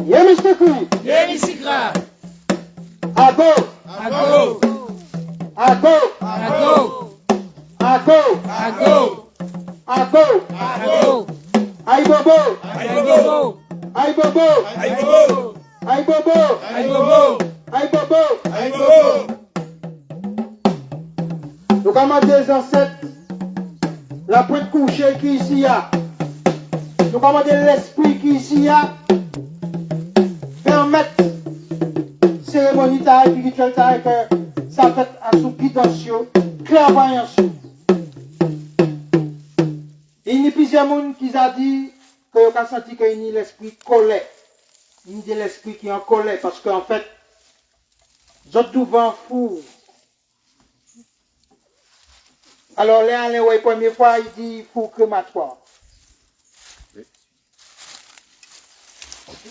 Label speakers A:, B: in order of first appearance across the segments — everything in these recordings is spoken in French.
A: Yemisikri.
B: Yemisikra.
A: Ago.
B: Ago.
A: Ago.
B: Ago.
A: Ago.
B: Ago.
A: Ago.
B: Ago.
A: Aibobo.
B: Aibobo.
A: Aibobo.
B: Aibobo.
A: Aibobo.
B: Aibobo.
A: Aibobo.
B: Aibobo.
A: Nous commandons des ancêtres. La pointe couchée qui est ici. Nous commandons l'esprit qui est ici. Permettre cérémonie spirituelle que ça fait à sous guidance, clairvoyance. Il y a plusieurs personnes qui ont dit que vous avez senti qu'il y a l'esprit colère. Il y a l'esprit qui est en colère parce qu'en fait, vous êtes devant fou. Alors là, la première fois, il dit fou crématoire.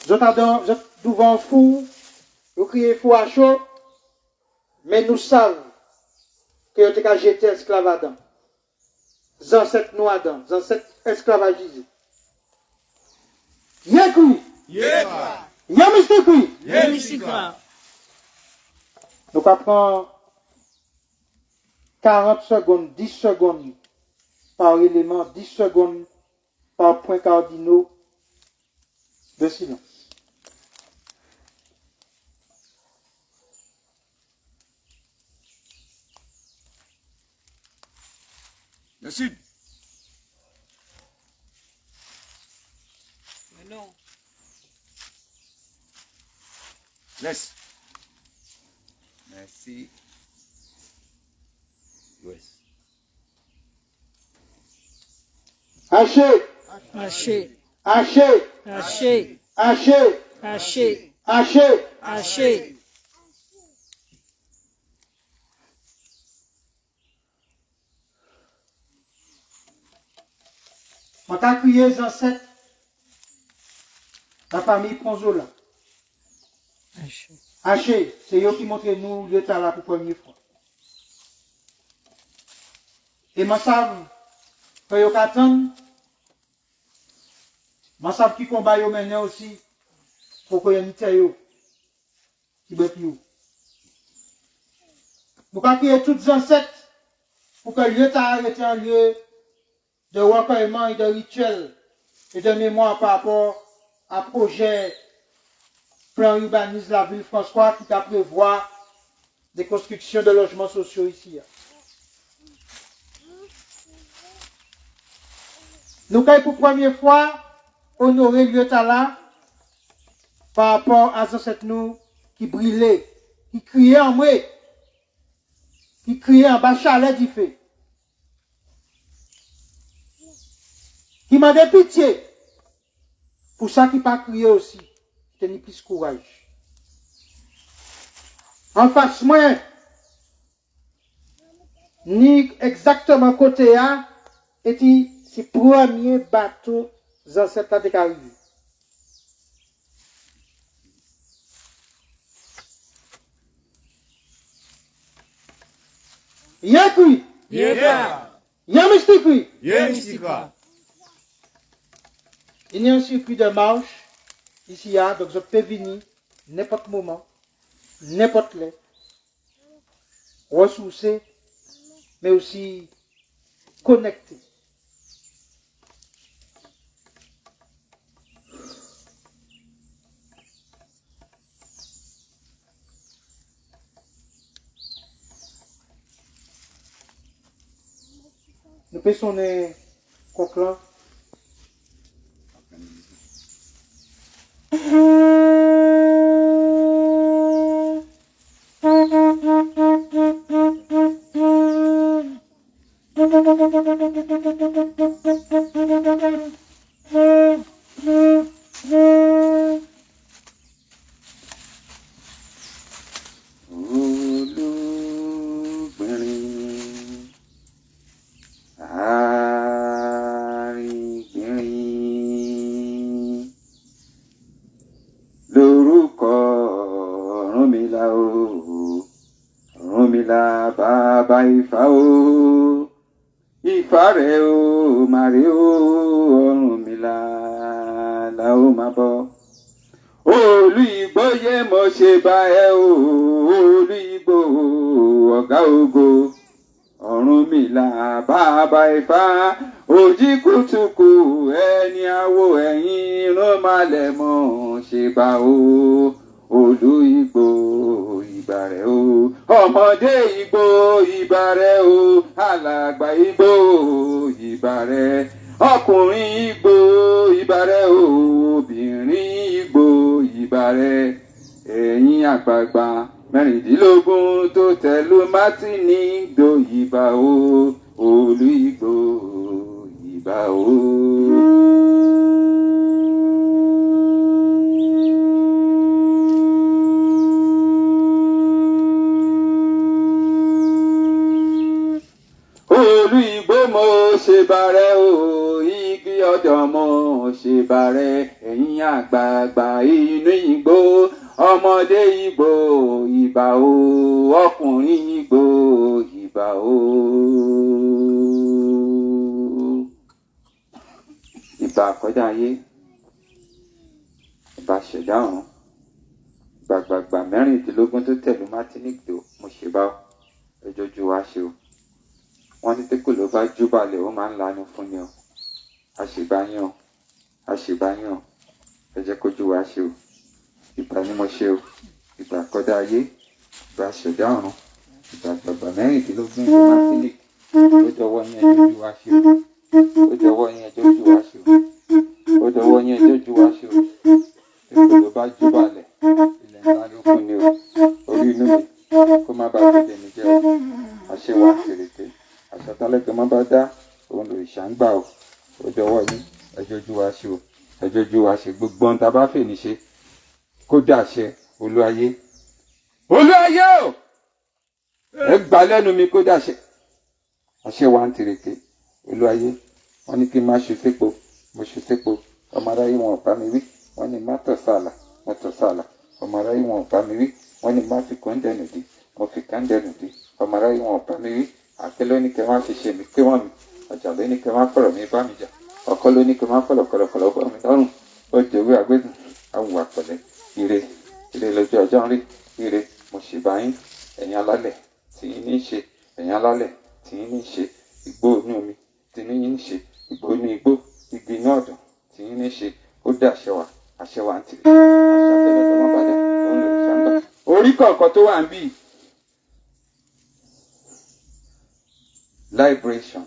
A: Vous êtes devant fou, vous criez fou à chaud, mais nous savons que vous avez jeté esclave Adam. Les ancêtres nous Adam, les ancêtres esclavagisés. Yekui.
B: Yekra.
A: Yamistikui.
B: Yemisikra.
A: Nous prendre 40 secondes, 10 secondes par élément, 10 secondes par point cardinaux de silence.
B: Le sud. Mais non. Laisse. Merci. Ouest.
A: Haché.
C: Haché.
A: Haché.
C: Haché.
A: Haché.
C: Haché.
A: Haché.
C: Haché.
A: On t'a crié les ancêtres. La famille Ponzola.
C: Haché.
A: Haché, c'est eux qui montrent nous l'état là pour la première fois. Et moi, savent que vous attendez. Moi, savent qui combat maintenant aussi pour que vous ayez qui bat plus. Nous avons créé toutes les ancêtres pour que le lieu soit un lieu de recueillement et de rituel et de mémoire par rapport à projet plan urbanisme de la ville François qui a prévoir des constructions de logements sociaux ici. Nous avons pour la première fois honoré le lieu là par rapport à cette nous qui brillait, qui criait en moi, qui criait en bas chalet du feu, qui m'a des pitié. Pour ça qui pas crié aussi, tenez plus courage. En face moi, ni exactement côté A, et c'est le premier bateau dans cette année qui arrive. Yekui.
C: Yekra.
A: Yamistikui.
B: Yemisikra.
A: Il y a un circuit de marche ici, donc je peux venir n'importe moment, n'importe là, ressourcer, mais aussi connecter. Nous pouvons sonner coquelin. Baba Ifá o, Ifá rẹ̀ o, màrí o, Ọ̀rúnmìlà la ó máa bọ̀.
D: Olúìgbóyè mo ṣe bá ẹ o, Olúìgbò ọ̀gá ògo. Ọ̀rúnmìlà bàbá Ifá, òjì kùtùkù ẹni awo ẹ̀yìn irun malẹ̀ mọ̀ ṣe bá o. Olúìgbò ìbà rẹ̀ o, ọmọdé Ìgbò ìbà rẹ̀ o, alàgbà Ìgbò ìbà rẹ̀, ọkùnrin Ìgbò ìbà rẹ̀ o, obìnrin Ìgbò ìbà rẹ̀, ẹ̀yin àgbààgbà mẹ́rìndínlógún tó tẹ̀lú Mátìnì Ìgbò ìbà o, Olúìgbò ìbà o. Olúìgbò mo ṣe bàrẹ̀ o, igi ọ̀dọ̀ mo ṣe bàrẹ̀, ẹ̀yin àgbààgbà inú Ìgbò, ọmọdé Ìgbò ìbà o, ọkùnrin Ìgbò ìbà o. Ìbà àkọ́dá ayé, ìbà ṣẹ̀dá ọ̀run, gbàgbàgbà mẹ́rìndínlógún tó tẹ̀lú Mátìnì Ìgbò mo ṣe bá ẹjọ́jú wa ṣe o. Wọ́n ní tẹ́kọ̀ ló bá júbàlẹ̀ ó máa ń lanu fún ni o. Àṣìbáyàn àṣìbáyàn ẹ jẹ́ kójú wa ṣe o. Ìbà ni mo ṣe o. Ìbà àkọ́dá ayé, ìbà ṣẹ̀dá ọ̀run, ìbà àgbàgbà mẹ́rìndínlógún tó Mátìnì. Ó dọwọ́ yín ẹjọ́jú wa ṣe o. Ó dọwọ́ yín ẹjọ́jú wa ṣe o. Ó dọwọ́ yín ẹjọ́jú wa ṣe o. Tẹ́kọ̀ ló bá júbàlẹ̀ ilẹ̀ ńlá ló fún ni o. Orí inú mi kó má bàa tẹ̀lé mi jẹ́ o. Àṣẹ wa fèrèsé. Àṣàtálẹ́gbẹ̀ má bá dá òun lò ìṣàǹgbà o. Ó dọwọ́ yín ẹjọ́jú wa ṣe o. Ẹjọ́jú wa ṣe gbogbo ohun tá a bá fè ní ṣe kó dàṣẹ Olúayé. Olúayé o! Ẹ gbà lẹ́nu mi kó dàṣẹ. Àṣẹ wa ń tèrèké. Olúayé wọ́n ní kí n má ṣe sépo, mo ṣe sépo. Ọmọ aráyé wọn ò bá mi wí, wọ́n ní má tọ̀ sàlà, mo tọ̀ sàlà. Ọmọ aráyé wọn ò bá mi wí, wọ́n ní má fi kọ́ńdẹ̀nù dì, mo fi kọ́ńdẹ̀nù dì. Ọmọ aráyé wọn ò bá mi wí, àkẹ́ ló ní kẹ́ máa fi ṣe mí pé wọ́n mi, ọjà ló ní kẹ́ máa fọ̀rọ̀ mi bá mi jà, ọkọ ló ní kẹ́ máa fọ̀rọ̀ kọ̀lọ̀kọ̀lọ̀ bá mi lọ́rùn, ó jẹ̀wé àgbẹ̀dùn àwọn àpẹ̀lẹ̀ ire ire lójú ọjọ́ ń rí ire mo sì bá yín ẹ̀yin alálẹ̀ tí yín ní í ṣe, ẹ̀yin alálẹ̀ tí yín ní í ṣe, igbó inú mi tí yín ní í ṣe, igbó inú igbó, igi inú ọ̀dàn tí yín ní í ṣe, ó dá àṣẹ wa ń tìrì, àṣà tẹ́lẹ̀ tó wọ́n bá dá òun lè ṣàǹgbà. Orí kọ̀ọ̀kan tó wà ń bì Liberation,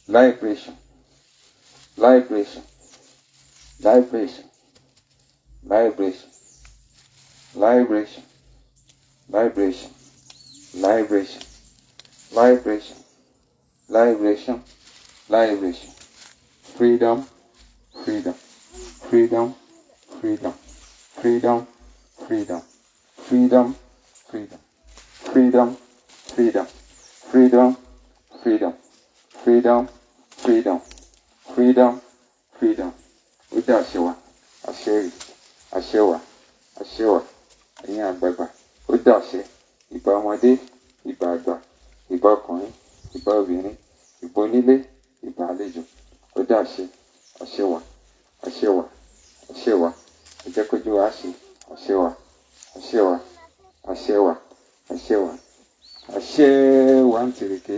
D: liberation, liberation, liberation, liberation, liberation, liberation, liberation, liberation, liberation, liberation, freedom, freedom, freedom, freedom, freedom, freedom, freedom, freedom, freedom, freedom, freedom, freedom, freedom, freedom, freedom, freedom. Ó dá àṣẹ wa, àṣẹ rè, àṣẹ wa, àṣẹ wa, ẹ̀yin àgbààgbà, ó dá àṣẹ, ìbà ọmọdé, ìbà àgbà, ìbà ọkùnrin, ìbà obìnrin, ìbà onílé, ìbà àlejò, ó dá àṣẹ, àṣẹ wa, àṣẹ wa, àṣẹ wa, ẹ jẹ́ kójú wa ṣe, àṣẹ wa, àṣẹ wa, àṣẹ wa, àṣẹ wa, àṣẹ wa ń tìrìké,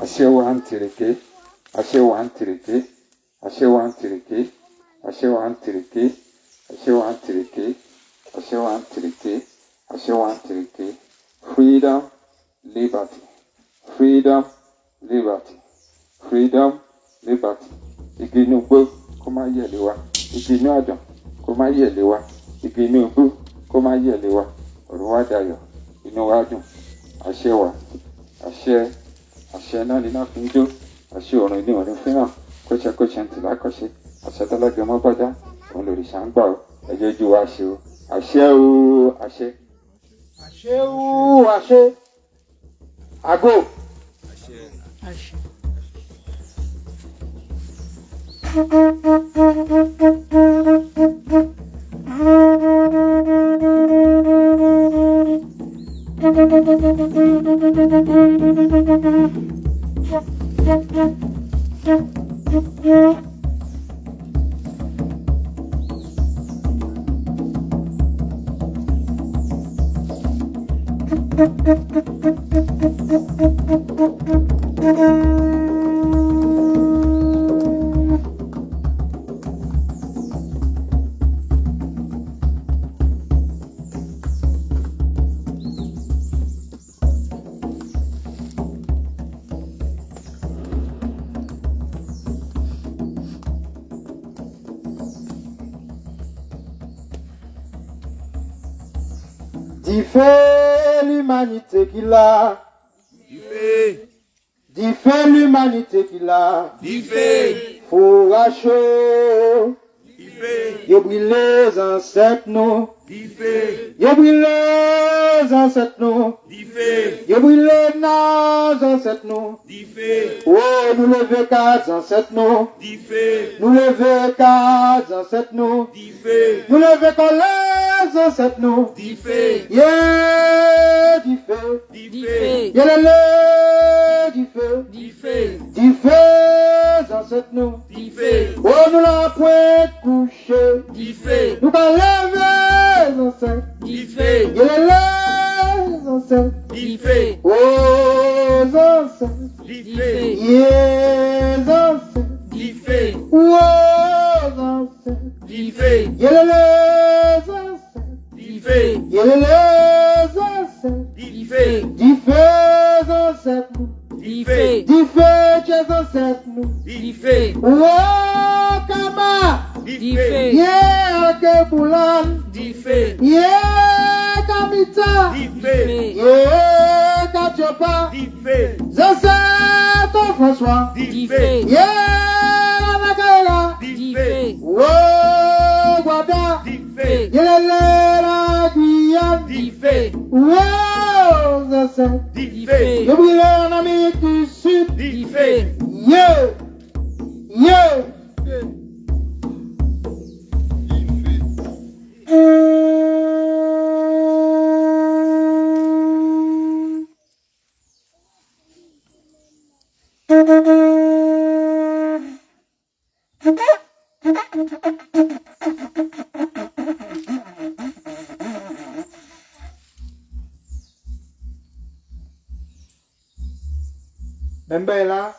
D: àṣẹ wa ń tìrìké, àṣẹ wa ń tìrìké, àṣẹ wa ń tìrìké, àṣẹ wa ń tìrìké, àṣẹ wa ń tìrìké, àṣẹ wa ń tìrìké, àṣẹ wa ń tìrìké. Freedom, liberty, freedom, liberty, freedom, liberty. Igi inú igbó kó má yẹ̀lé wa, igi inú àdàn kó má yẹ̀lé wa, igi inú igbó kó má yẹ̀lé wa. Ọ̀rọ̀ wa dayọ̀, inú wa dùn. Àṣẹ wa, àṣẹ náà ní náà fi ń jó, àṣẹ ọ̀run ní ọ̀run fẹ́ràn, kóṣẹ́kóṣẹ́ ń tì lákọ̀ṣe, àṣẹ tọ́lọ́gbẹ́ mọ́ bọ́dá, òun lòrìṣà ń gbà ó, ẹjọ́ ojú wa ṣe o, àṣẹ o, àṣẹ. Àṣẹ o, àṣẹ. Àgò.
C: Àṣẹ.
A: D'y fait l'humanité qu'il a. D'y fait l'humanité qu'il a. Fourra chaud. Y'a brûlé les ancêtres nous. Y'a brûlé les ancêtres nous. Y'a brûlé nos ancêtres nous. Oh, nous lever quatre ancêtres nous. Nous lever quatre ancêtres nous. Nous lever collègues ancêtres nous. Yeah, d'y fait. Y'a le d'y fait. D'y fait ancêtres nous. Oh, nous la pointe couchée. Nous pas lever les ancêtres. Y'a les ancêtres. Oh, ancêtres. Yeah, ancêtres. Oh, ancêtres. Y'a les ancêtres. Y'a les ancêtres. D'y fait ancêtres nous. D'y fait tes ancêtres nous. Oh, Kama. Yeah, Kebulan. Yeah, Kamita. Yeah, Kachopa. Zancêtres François. Yeah, Nakaira. Oh, Guada. Yeah, la Guyane. Oh, Zancêtres. Je brûle en Amérique du Sud. Yeah. Yeah. Membela,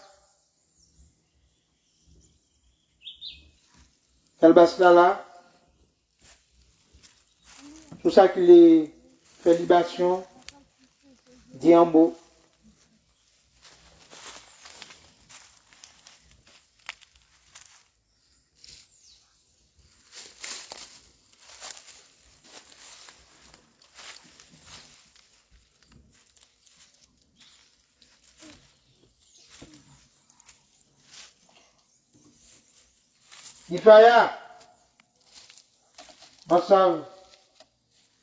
A: Kalbasla, tout ça qui les fait libation, Diambo. Ifaya, ensemble,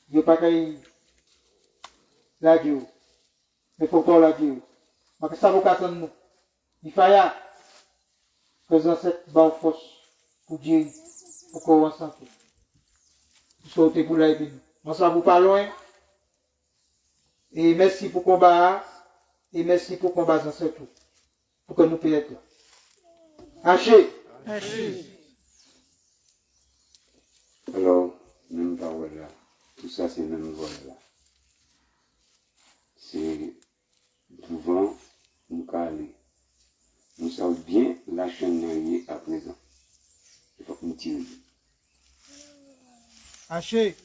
A: il n'y a pas qu'à la Dieu, mais faut pas la Dieu. Mais ça vous attendre nous. Ifaya, présent cette bonne force pour Dieu, pour qu'on ensemble. Pour sauter pour la vie. Ensemble, vous pas loin. Et merci pour combat. Et merci pour combat dans ce tout. Pour que nous puissions être là. Haché.
D: Alors, même pas voilà. Tout ça, c'est même voilà. C'est devant nous caler. Nous savons bien la chaîne à présent. Il faut que nous tirions.
A: Haché.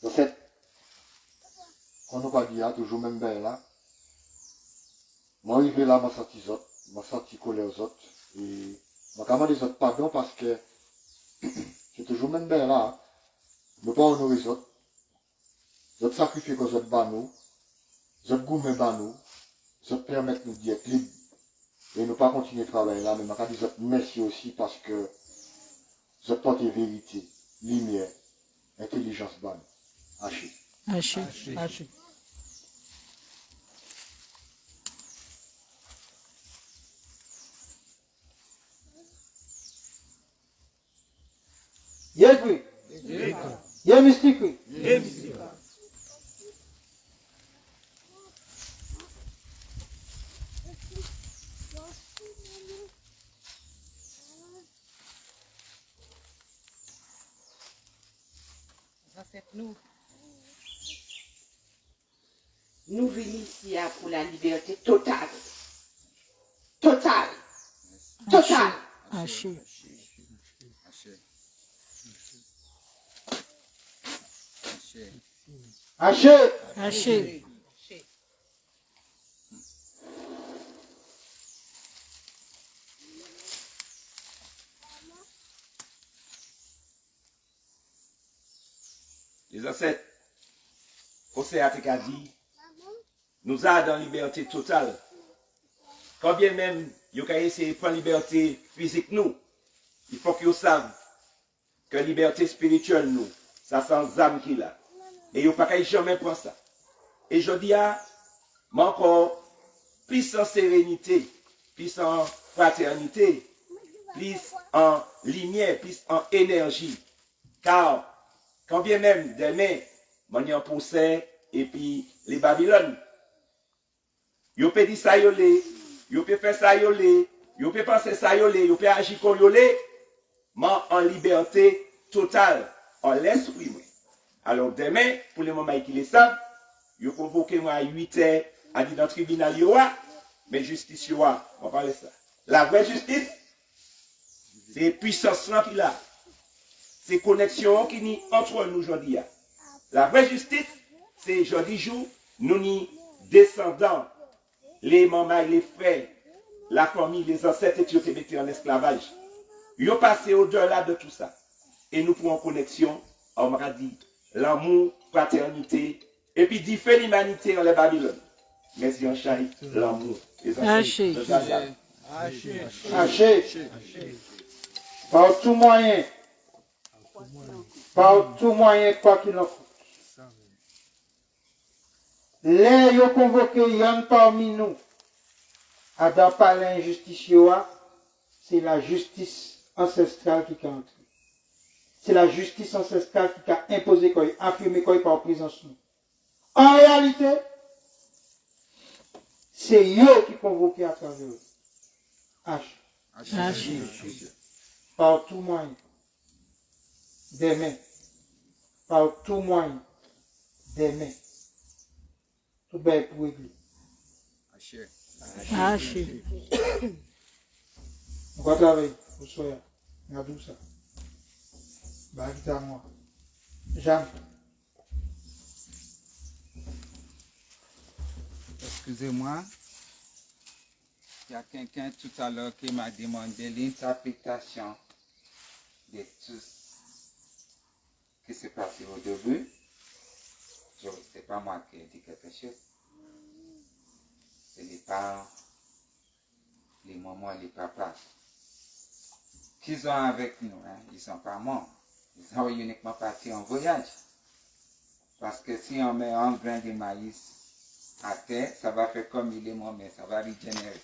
E: En fait, on nous pas dit, toujours même bien là. Moi, arrivé là, je me senti collé aux autres. Et je me demande les autres pardon parce que c'est toujours même bien là. Je ne peux pas honorer les autres. Les autres sacrifiés que les autres ban nous. Les autres gourmets ban nous. Les autres permettent nous d'être libres. Et ne pas continuer de travailler là. Mais je me dis merci aussi parce que les autres portent vérité, lumière, intelligence ban. Haché.
A: Yegui. Démystifie.
F: Nous venons ici pour la liberté totale. Totale. Totale.
C: Haché.
A: Haché.
C: Haché.
B: Les ancêtres, Océa a dit, nous a dans liberté totale. Quand bien même, vous avez essayé de prendre liberté physique nous, il faut que vous sachiez que liberté spirituelle nous, ça sans âme qu'il a. Et vous ne pouvez jamais prendre ça. Et je dis à, mais encore, plus en sérénité, plus en fraternité, plus en lumière, plus en énergie. Car, quand bien même demain, on y a poussé et puis les Babylone. Yo peut dire ça yo peut faire ça yo peut penser ça yo peut agir comme yo mais en liberté totale, en l'esprit. Alors demain, pour le moment qu'ils le savent, yo convoqué moi à 8h à dire dans le tribunal yo mais justice yo on parle de ça. La vraie justice, c'est puissance là qu'il a. C'est connexion qui ni entre nous aujourd'hui. La vraie justice, c'est aujourd'hui jour, nous ni descendants, les mamans, les frères, la famille, les ancêtres qui ont été mettés en esclavage. Ils ont passé au-delà de tout ça. Et nous pouvons en connexion, on m'a dit, l'amour, fraternité, et puis différentes l'humanité en la Babylone. Mais si on change l'amour, les ancêtres.
A: Haché. Par tout moyen. Par tout moyen, quoi qu'il en coûte. Les yo convoqué Yann parmi nous. À dans parler injustice, c'est la justice ancestrale qui a entré. C'est la justice ancestrale qui a imposé, qui a affirmé par présence nous. En réalité, c'est eux qui convoqué à travers eux.
C: Haché.
A: Par tout moyen. Des mains. Par tout moyen. Des mains. Tout bien pour régler.
C: Haché.
A: On va travailler. Vous soyez. On a tout ça. Bah, quitte à moi. Jeanne.
G: Excusez-moi. Il y a quelqu'un tout à l'heure qui m'a demandé l'interprétation de tout ce qui s'est passé au début. Ce n'est pas moi qui ai dit quelque chose. Ce n'est pas les mamans et les papas qui sont avec nous. Hein. Ils ne sont pas morts. Ils sont uniquement partis en voyage. Parce que si on met un grain de maïs à terre, ça va faire comme il est mort, mais ça va régénérer.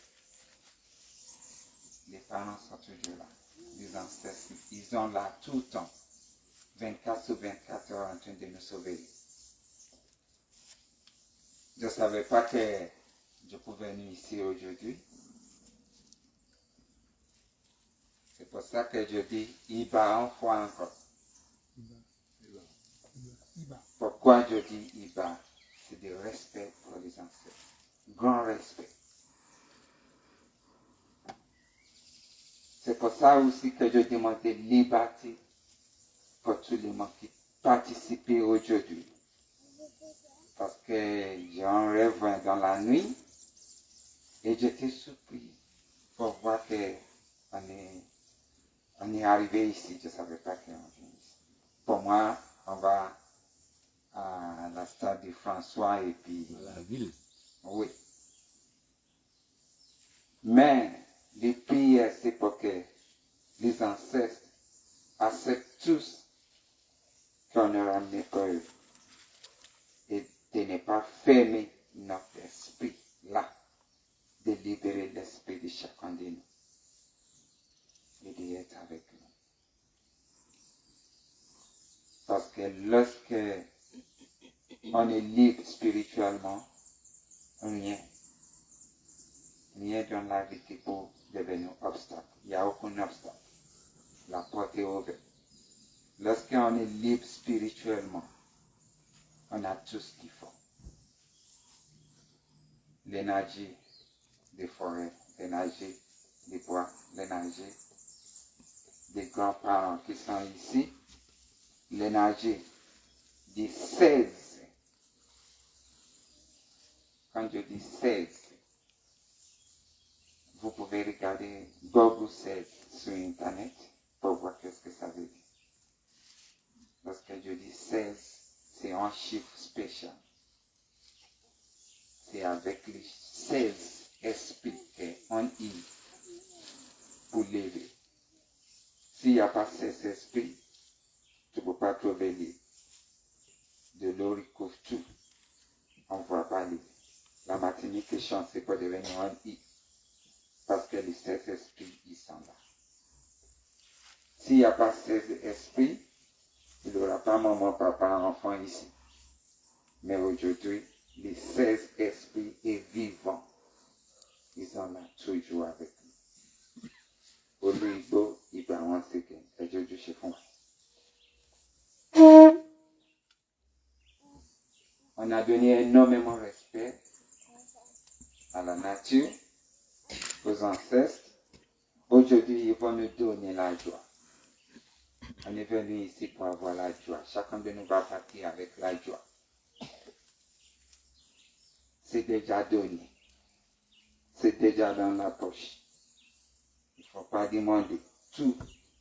G: Les parents sont toujours là. Les ancêtres, ils sont là tout le temps. 24 sur 24 heures en train de nous sauver. Je ne savais pas que je pouvais venir ici aujourd'hui. C'est pour ça que je dis Iba une fois encore. Pourquoi je dis Iba? C'est du respect pour les ancêtres. Grand respect. C'est pour ça aussi que je demandais liberté pour tous les gens qui participent aujourd'hui. Parce que j'ai un rêve dans la nuit et j'étais surpris pour voir qu'on est arrivé ici. Je ne savais pas qu'on venait ici. Pour moi, on va à la stade de François et puis...
B: La ville.
G: Oui. Mais les prières, c'est pour que les ancêtres acceptent tous qu'on a ramené pour eux. Et de ne pas fermer notre esprit là, de libérer l'esprit de chacun de nous et d'être avec nous. Parce que que lorsque on est libre spirituellement, rien dans la vie qui peut devenir obstacle. Il n'y a aucun obstacle. La porte est ouverte. Lorsqu'on est libre spirituellement, on a tout ce qu'il faut. L'énergie des forêts, l'énergie des bois, l'énergie des grands-parents qui sont ici, l'énergie des 16. Quand je dis 16, vous pouvez regarder Google 16 sur Internet pour voir qu'est-ce que ça veut dire. Lorsque je dis 16, c'est un chiffre spécial. C'est avec les 16 esprits qu'on y pour lever. S'il n'y a pas 16 esprits, tu ne peux pas trouver libre. De l'eau recouvre tout. On ne voit pas libre. La Martinique est chancée pour devenir un I. Parce que les 16 esprits, ils sont là. S'il n'y a pas 16 esprits, il n'y aura pas maman, papa, enfant ici. Mais aujourd'hui, les 16 esprits est vivant. Ils sont là toujours avec nous. Oluibo, il va en séquence. Et je dis chez Fon. On a donné énormément de respect à la nature, aux ancêtres. Aujourd'hui, ils vont nous donner la joie. On est venu ici pour avoir la joie. Chacun de nous va partir avec la joie. C'est déjà donné. C'est déjà dans la poche. Il ne faut pas demander.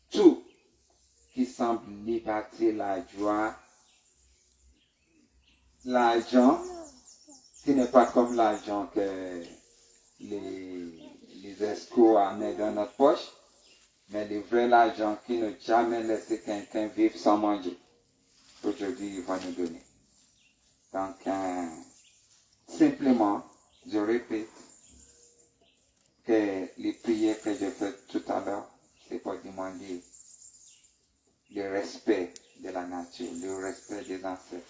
G: Tout qui semble libérer la joie, l'argent, qui n'est pas comme l'argent que les escrocs amènent dans notre poche, mais le vrai l'argent qui n'a jamais laissé quelqu'un vivre sans manger. Aujourd'hui, il va nous donner. Donc, simplement, je répète que les prières que j'ai faites tout à l'heure, c'est pour demander le respect de la nature, le respect des ancêtres,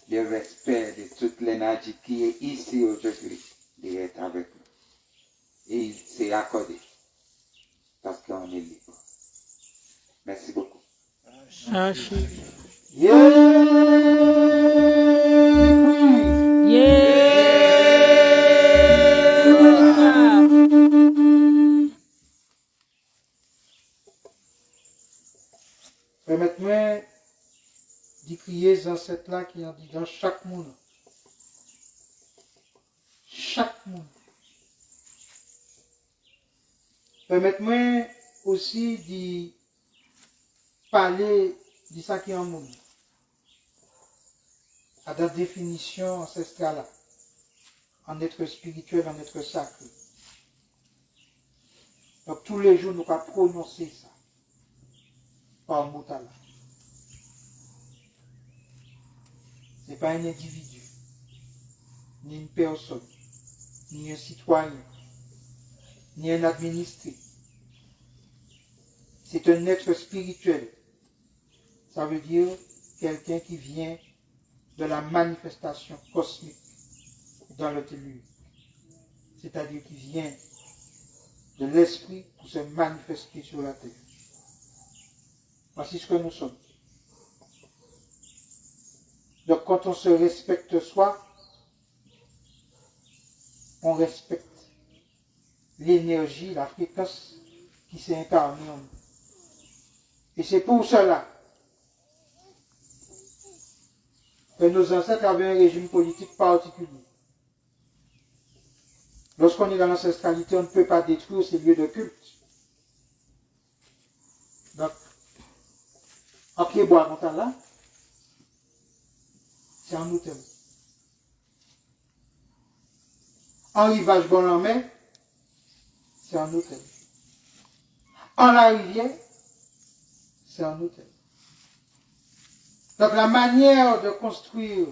G: le respect de toute l'énergie qui est ici aujourd'hui, d'être avec nous. Et il s'est accordé parce qu'on est libre. Merci beaucoup.
A: Permettez-moi d'y crier les ancêtres là qui ont dit dans chaque monde. Chaque monde. Permettez-moi aussi d'y parler de ça qui est en monde. À la définition ancestrale, en être spirituel, en être sacré. Donc tous les jours, nous allons prononcer ça par Moutala. Ce n'est pas un individu, ni une personne, ni un citoyen, ni un administré. C'est un être spirituel. Ça veut dire quelqu'un qui vient de la manifestation cosmique dans le tellurique. C'est-à-dire qui vient de l'esprit pour se manifester sur la terre. Voici ce que nous sommes. Donc quand on se respecte soi, on respecte l'énergie, la fréquence qui s'est incarnée en nous. Et c'est pour cela que nos ancêtres avaient un régime politique particulier. Lorsqu'on est dans l'ancestralité, on ne peut pas détruire ces lieux de culte. Donc, en pied bois montant là, c'est en hôtel. En rivage bon en mer, c'est en hôtel. En la rivière, c'est en hôtel. Donc la manière de construire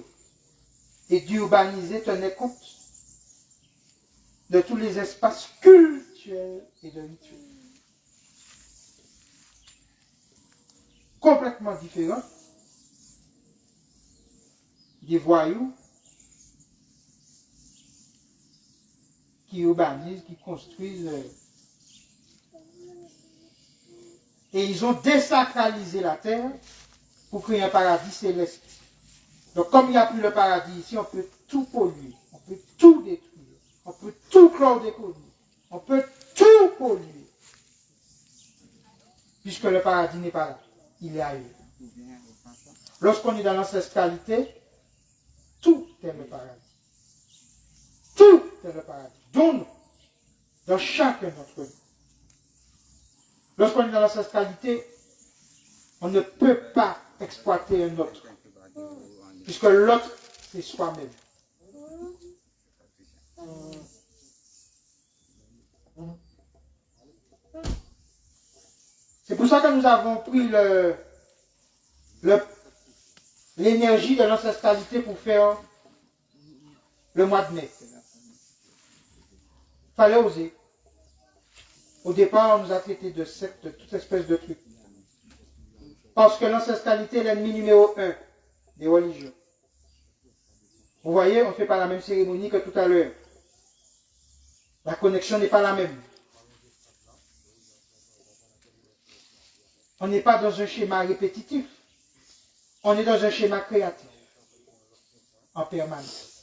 A: et d'urbaniser tenait compte de tous les espaces cultuels et de rituels. Complètement différents des voyous qui urbanisent, qui construisent. Et ils ont désacralisé la terre pour créer un paradis céleste. Donc comme il n'y a plus le paradis ici, on peut tout polluer, on peut tout détruire, on peut tout chlordéconiser, on peut tout polluer. Puisque le paradis n'est pas là, il est ailleurs. Lorsqu'on est dans l'ancestralité, tout est le paradis. Tout est le paradis. Dans chacun d'entre nous. Lorsqu'on est dans l'ancestralité, on ne peut pas exploiter un autre. Puisque l'autre, c'est soi-même. C'est pour ça que nous avons pris l'énergie de l'ancestralité pour faire le mois de mai. Il fallait oser. Au départ, on nous a traité de secte, de toute espèce de truc. Parce que l'ancestralité est l'ennemi numéro 1 des religions. Vous voyez, on ne fait pas la même cérémonie que tout à l'heure. La connexion n'est pas la même. On n'est pas dans un schéma répétitif. On est dans un schéma créatif. En permanence.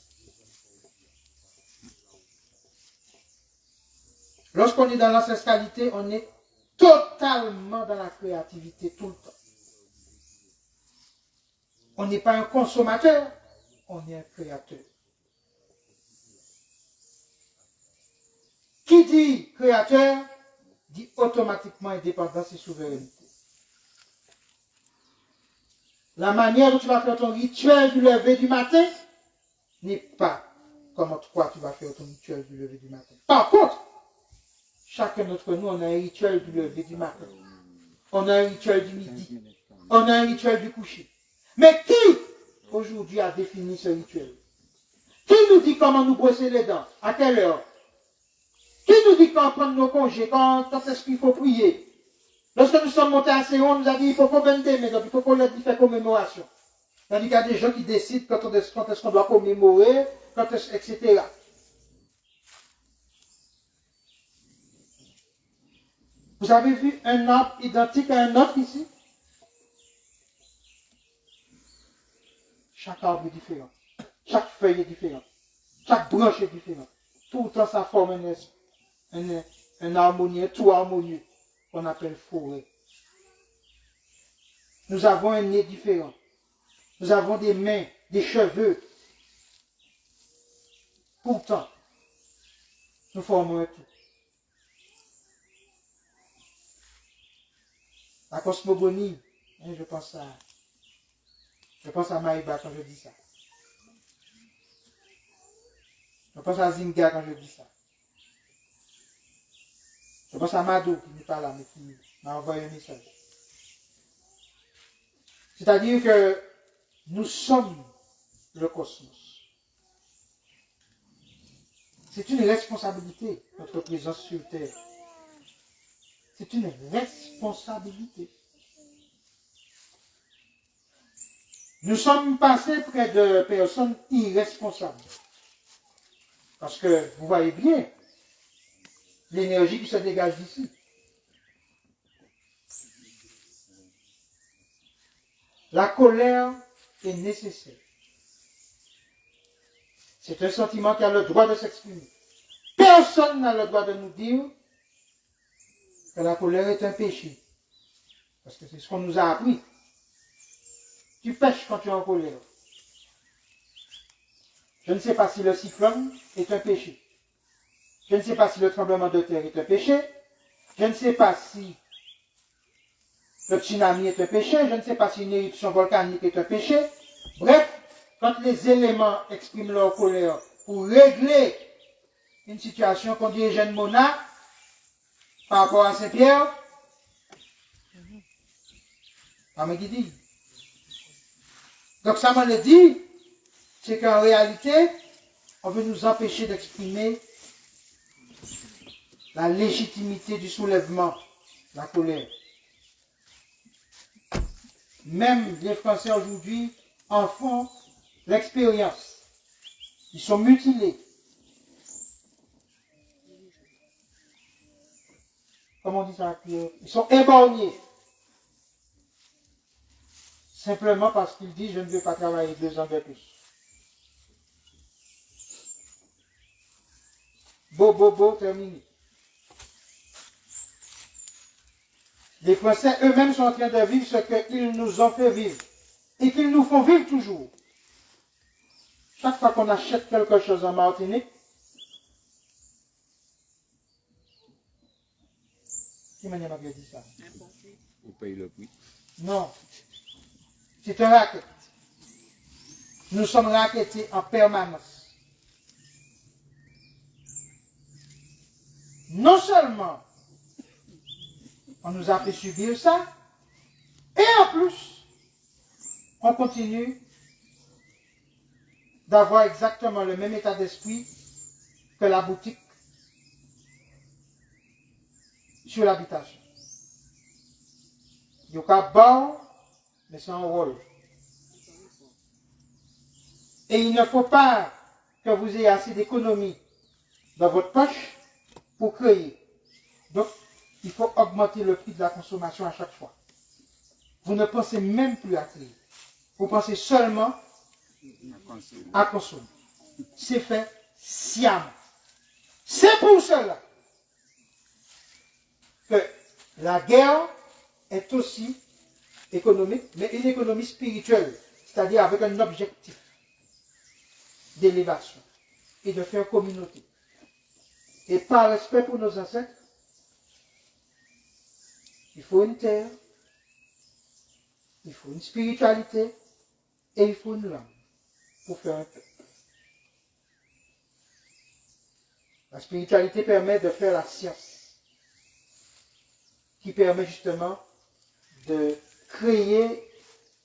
A: Lorsqu'on est dans l'ancestralité, on est totalement dans la créativité tout le temps. On n'est pas un consommateur, on est un créateur. Qui dit créateur, dit automatiquement indépendance et souveraineté. La manière dont tu vas faire ton rituel du lever du matin n'est pas comme toi tu vas faire ton rituel du lever du matin. Par contre, chacun d'entre nous, on a un rituel du lever du matin. On a un rituel du midi. On a un rituel du coucher. Mais qui, aujourd'hui, a défini ce rituel? Qui nous dit comment nous brosser les dents? À quelle heure? Qui nous dit quand prendre nos congés? Quand est-ce qu'il faut prier? Lorsque nous sommes montés à Séon, on nous a dit il faut qu'on vende des donc il faut qu'on leur dise faire commémoration. Tandis qu'il y a des gens qui décident quand est-ce qu'on doit commémorer, etc. Vous avez vu un arbre identique à un autre ici? Chaque arbre est différent. Chaque feuille est différente. Chaque branche est différente. Tout le temps, ça forme un harmonieux, tout harmonieux, qu'on appelle forêt. Nous avons un nez différent. Nous avons des mains, des cheveux. Pourtant, nous formons un tout. La cosmogonie, je pense à Maïba quand je dis ça. Je pense à Zinga quand je dis ça. Je pense à Mado qui n'est pas là, mais qui m'a envoyé un message. C'est-à-dire que nous sommes le cosmos. C'est une responsabilité, notre présence sur Terre. C'est une responsabilité. Nous sommes passés près de personnes irresponsables. Parce que vous voyez bien l'énergie qui se dégage d'ici. La colère est nécessaire. C'est un sentiment qui a le droit de s'exprimer. Personne n'a le droit de nous dire que la colère est un péché. Parce que c'est ce qu'on nous a appris. Tu pêches quand tu es en colère. Je ne sais pas si le cyclone est un péché. Je ne sais pas si le tremblement de terre est un péché. Je ne sais pas si le tsunami est un péché. Je ne sais pas si une éruption volcanique est un péché. Bref, quand les éléments expriment leur colère pour régler une situation qu'on dit Eugène Mona par rapport à Saint-Pierre, ça me dit. Donc ça me dit, c'est qu'en réalité, on veut nous empêcher d'exprimer la légitimité du soulèvement, la colère. Même les Français aujourd'hui en font l'expérience. Ils sont mutilés. Comment on dit ça? Ils sont éborgnés. Simplement parce qu'il dit, je ne veux pas travailler 2 ans de plus. Beau, terminé. Les Français eux-mêmes sont en train de vivre ce qu'ils nous ont fait vivre. Et qu'ils nous font vivre toujours. Chaque fois qu'on achète quelque chose en Martinique, qui m'a dit ça?
C: On paye le prix.
A: Non. C'est un racket. Nous sommes rackettés en permanence. Non seulement on nous a fait subir ça, et en plus, on continue d'avoir exactement le même état d'esprit que la boutique sur l'habitation. Il y a bon, mais c'est un rôle. Et il ne faut pas que vous ayez assez d'économie dans votre poche pour créer. Donc, il faut augmenter le prix de la consommation à chaque fois. Vous ne pensez même plus à créer. Vous pensez seulement à consommer. C'est fait sciemment. C'est pour cela que la guerre est aussi économique, mais une économie spirituelle, c'est-à-dire avec un objectif d'élévation et de faire communauté. Et par respect pour nos ancêtres, il faut une terre, il faut une spiritualité et il faut une langue pour faire un peuple. La spiritualité permet de faire la science, qui permet justement de créer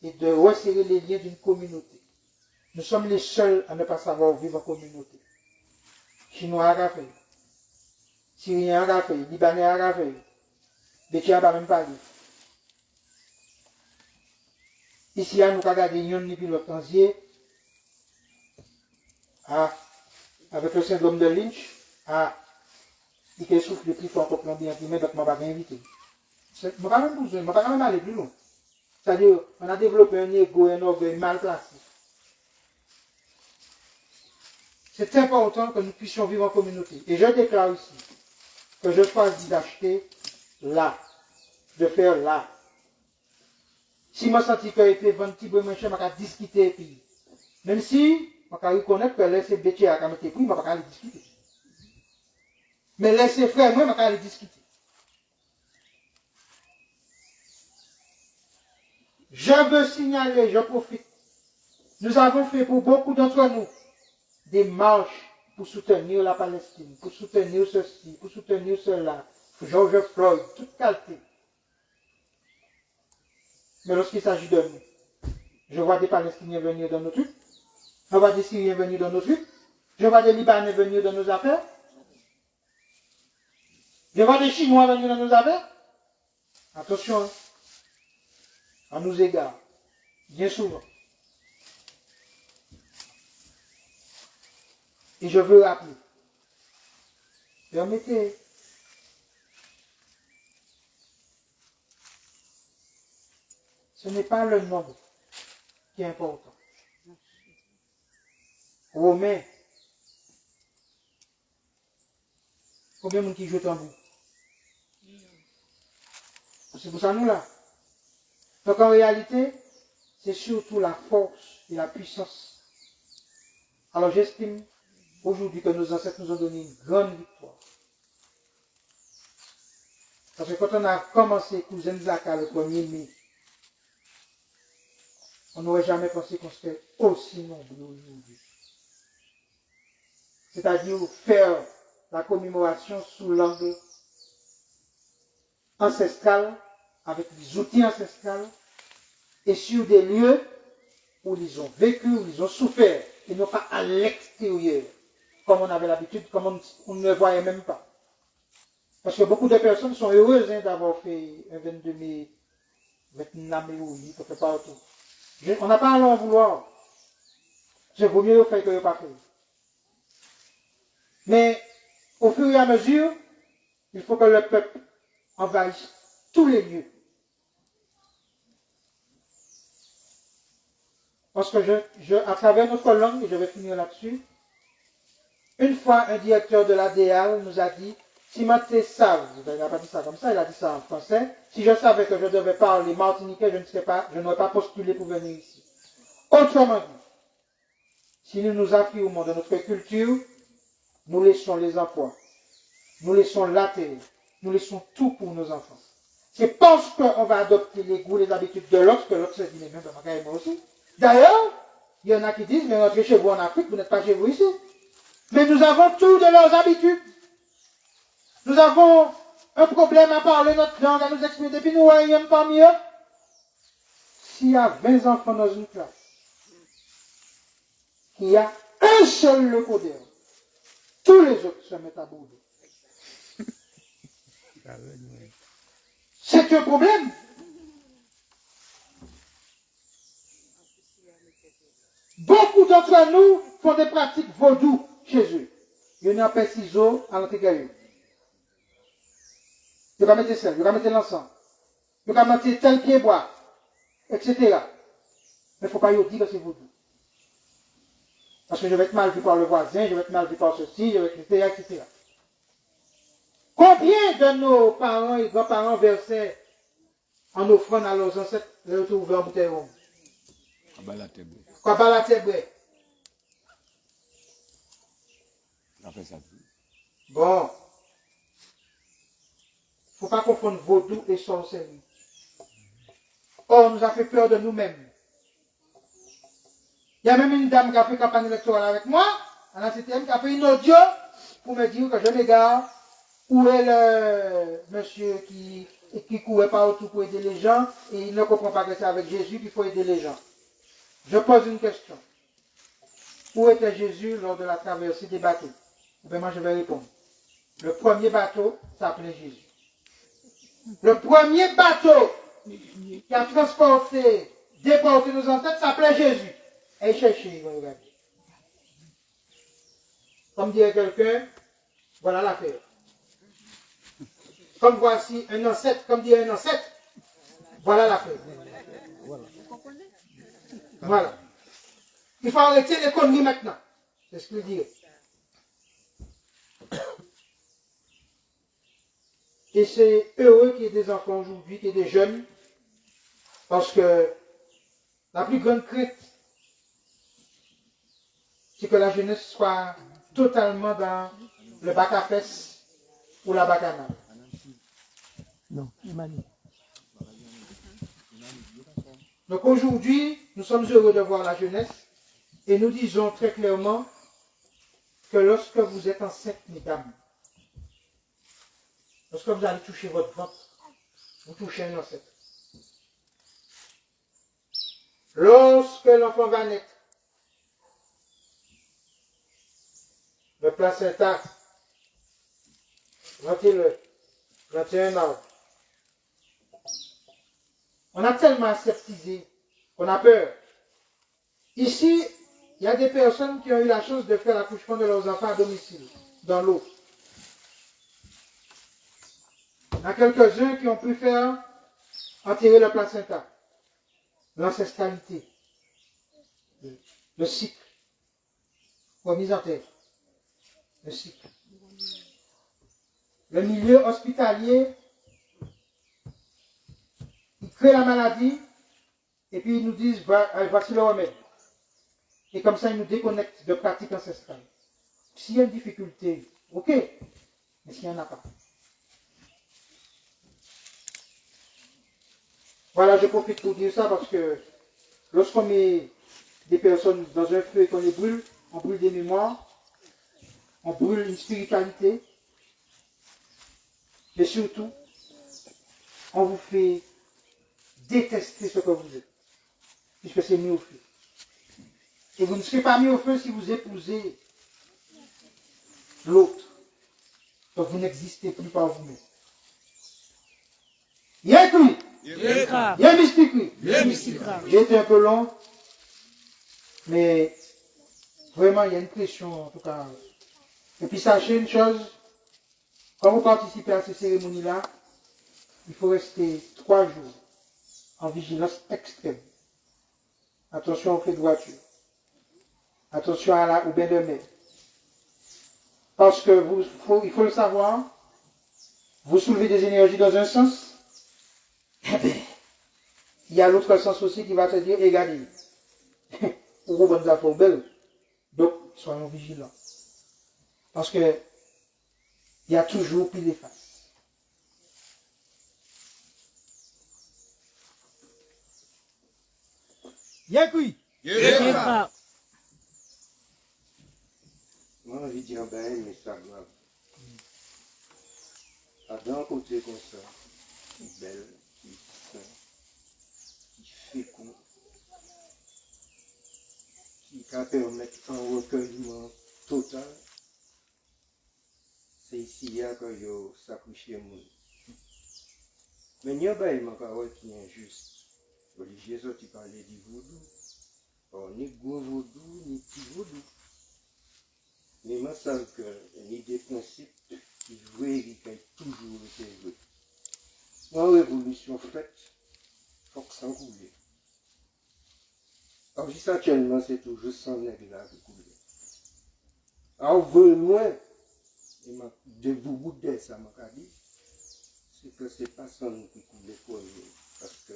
A: et de resserrer les liens d'une communauté. Nous sommes les seuls à ne pas savoir vivre en communauté. Chinois à fait, Syriens à fait, Libanais à fait, Bétia n'a même pas dit. Ici, nous avons regardé Yon puis l'autre tanzier, avec le syndrome de Lynch, il souffle de plus fort que bien imprimé, donc je ne vais pas inviter. Je ne vais pas même besoin, je ne vais pas même aller plus loin. C'est-à-dire, on a développé un ego, un orgueil mal placé. C'est important que nous puissions vivre en communauté. Et je déclare ici que je choisis d'acheter là, de faire là. Si je sens que je vais vendre un petit peu moins cher, je vais discuter. Puis, même si je vais reconnaître que laisser bêter à mettre prix, je ne vais pas aller discuter. Mais laisser frère, moi, je vais aller discuter. Je veux signaler, je profite. Nous avons fait pour beaucoup d'entre nous des marches pour soutenir la Palestine, pour soutenir ceci, pour soutenir cela. George Floyd, toute qualité. Mais lorsqu'il s'agit de nous, je vois des Palestiniens venir dans nos trucs, je vois des Syriens venir dans nos trucs, je vois des Libanais venir dans nos affaires, je vois des Chinois venir dans nos affaires. Attention, à nous égards, bien souvent. Et je veux rappeler, permettez, ce n'est pas le nombre qui est important. Romain, combien de monde qui joue tambour? C'est pour ça nous là. Donc en réalité, c'est surtout la force et la puissance. Alors j'estime aujourd'hui que nos ancêtres nous ont donné une grande victoire. Parce que quand on a commencé Cousin Zaka le 1er mai, on n'aurait jamais pensé qu'on serait aussi nombreux aujourd'hui. C'est-à-dire faire la commémoration sous l'angle ancestral, avec des outils ancestraux, et sur des lieux où ils ont vécu, où ils ont souffert, et non pas à l'extérieur, comme on avait l'habitude, comme on ne le voyait même pas. Parce que beaucoup de personnes sont heureuses d'avoir fait un 22 mai, 29 mai, oui, partout. On n'a pas à l'en vouloir. C'est vaut mieux le faire que le pas faire. Mais, au fur et à mesure, il faut que le peuple envahisse tous les lieux. Parce que à travers notre langue, et je vais finir là-dessus, une fois un directeur de l'ADL nous a dit, si Maté savent, il n'a pas dit ça comme ça, il a dit ça en français, si je savais que je devais parler martiniquais, je n'aurais pas postulé pour venir ici. Autrement dit, si nous nous affirmons de notre culture, nous laissons les emplois, nous laissons la télé, nous laissons tout pour nos enfants. C'est parce qu'on va adopter les goûts, les habitudes de l'autre, que l'autre se dit, mais même de moi aussi. D'ailleurs, il y en a qui disent, mais rentrez chez vous en Afrique, vous n'êtes pas chez vous ici. Mais nous avons tout de leurs habitudes. Nous avons un problème à parler notre langue, à nous exprimer, depuis nous voyons parmi eux. S'il y a 20 enfants dans une classe, il y a un seul le codeur, tous les autres se mettent à bout. C'est un problème. Beaucoup d'entre nous font des pratiques vaudou chez eux. Il y en a un ciseau à l'intérieur. Il va mettre sel, il va mettre l'encens, il va mettre tel pied bois, etc. Mais il ne faut pas dire que c'est vaudou. Parce que je vais être mal vu par le voisin, je vais être mal vu par ceci, je vais être etc. etc. Combien de nos parents et grands-parents versaient en offrande à leurs ancêtres le retour ouvert en bouteille ronde? Quoi la tèbre? Bon. Il ne faut pas confondre vaudou et sorcellerie. Or, on nous a fait peur de nous-mêmes. Il y a même une dame qui a fait campagne électorale avec moi, à la CTM, qui a fait une audio pour me dire que je m'égare. Où est le monsieur qui courait partout pour aider les gens et il ne comprend pas que c'est avec Jésus qu'il faut aider les gens. Je pose une question. Où était Jésus lors de la traversée des bateaux? Moi, je vais répondre. Le premier bateau s'appelait Jésus. Le premier bateau qui a déporté nos ancêtres s'appelait Jésus. Et cherchez, regardez. Comme dirait quelqu'un, voilà l'affaire. Comme voici un ancêtre, comme dirait un ancêtre, voilà l'affaire. Voilà. Il faut arrêter les conneries maintenant. C'est ce qu'il dit. Et c'est heureux qu'il y ait des enfants aujourd'hui, qu'il y ait des jeunes, parce que la plus grande crainte, c'est que la jeunesse soit totalement dans le bac à fesses ou la bacchanale. Non, donc aujourd'hui, nous sommes heureux de voir la jeunesse et nous disons très clairement que lorsque vous êtes enceinte, mesdames, lorsque vous allez toucher votre ventre, vous touchez un ancêtre. Lorsque l'enfant va naître, le placenta, mettez-le, 21 ans. On a tellement aseptisé qu'on a peur. Ici, il y a des personnes qui ont eu la chance de faire l'accouchement de leurs enfants à domicile, dans l'eau. Il y en a quelques-uns qui ont pu faire enterrer le placenta, l'ancestralité, le cycle, remise en terre, le cycle. Le milieu hospitalier, ils créent la maladie et puis ils nous disent voici le remède. Et comme ça, ils nous déconnectent de pratiques ancestrales. S'il y a une difficulté, ok, mais s'il n'y en a pas. Voilà, je profite pour dire ça parce que lorsqu'on met des personnes dans un feu et qu'on les brûle, on brûle des mémoires, on brûle une spiritualité, mais surtout, on vous fait détester ce que vous êtes, puisque c'est mis au feu. Et vous ne serez pas mis au feu si vous épousez l'autre. Donc vous n'existez plus par vous-même. Il y a écrit. Il y a mystique. J'ai été un peu long, mais Vraiment, il y a une pression, en tout cas. Et puis sachez une chose, quand vous participez à ces cérémonies-là, il faut rester 3 jours en vigilance extrême. Attention aux feux de voiture. Attention au bain de mer. Parce que il faut le savoir, vous soulevez des énergies dans un sens, eh bien, il y a l'autre sens aussi qui va te dire, regardez, pour bonne la belle. Donc, soyons vigilants. Parce que il y a toujours pile de face. Yakui.
H: Moi, j'ai dit, ben, mais ça grave. À d'un côté comme ça, qui belle, qui sain, qui fécond, qui va permettre un recueillement total, c'est ici que je sacrifie mon. Mais il y a pas de choses qui est injuste. Les religieux qui parlent du vaudou, ni gros vaudou, ni petit vaudou. Mais il me semble qu'il y a des principes qui jouent et qui ont toujours été joués. Dans la révolution faite, il faut que ça coule. Alors, juste actuellement, c'est toujours sans nègre là qui coule. Alors, vraiment, de vous de ça, m'a dit, c'est que c'est pas sans nous qui coule pour nous. Parce que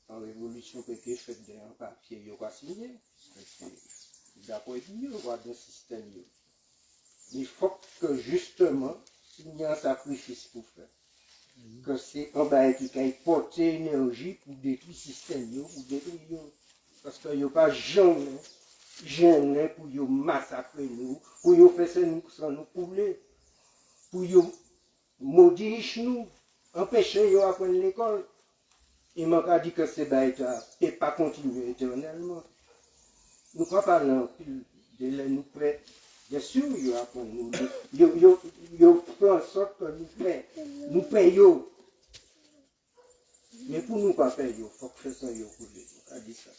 H: en révolution, peut-être faite d'un papier, il y aura signé. D'après lui, il y aura un système. Mais il faut que justement, il y a un sacrifice pour faire. Que c'est un bail qui a porté énergie pour détruire le système, pour détruire. Parce qu'il n'y a pas jamais pour massacrer nous, pour faire ça nous sans nous couler, pour maudire nous, empêcher nous d'apprendre l'école. Il m'a dit que c'est bail et pas continuer éternellement. Nous ne parlons plus de nous prêts. Bien sûr, il y a pour nous. Il fait en sorte que nous payons. Mais pour nous pas payer, il faut que ça soit pour lui. On a dit ça.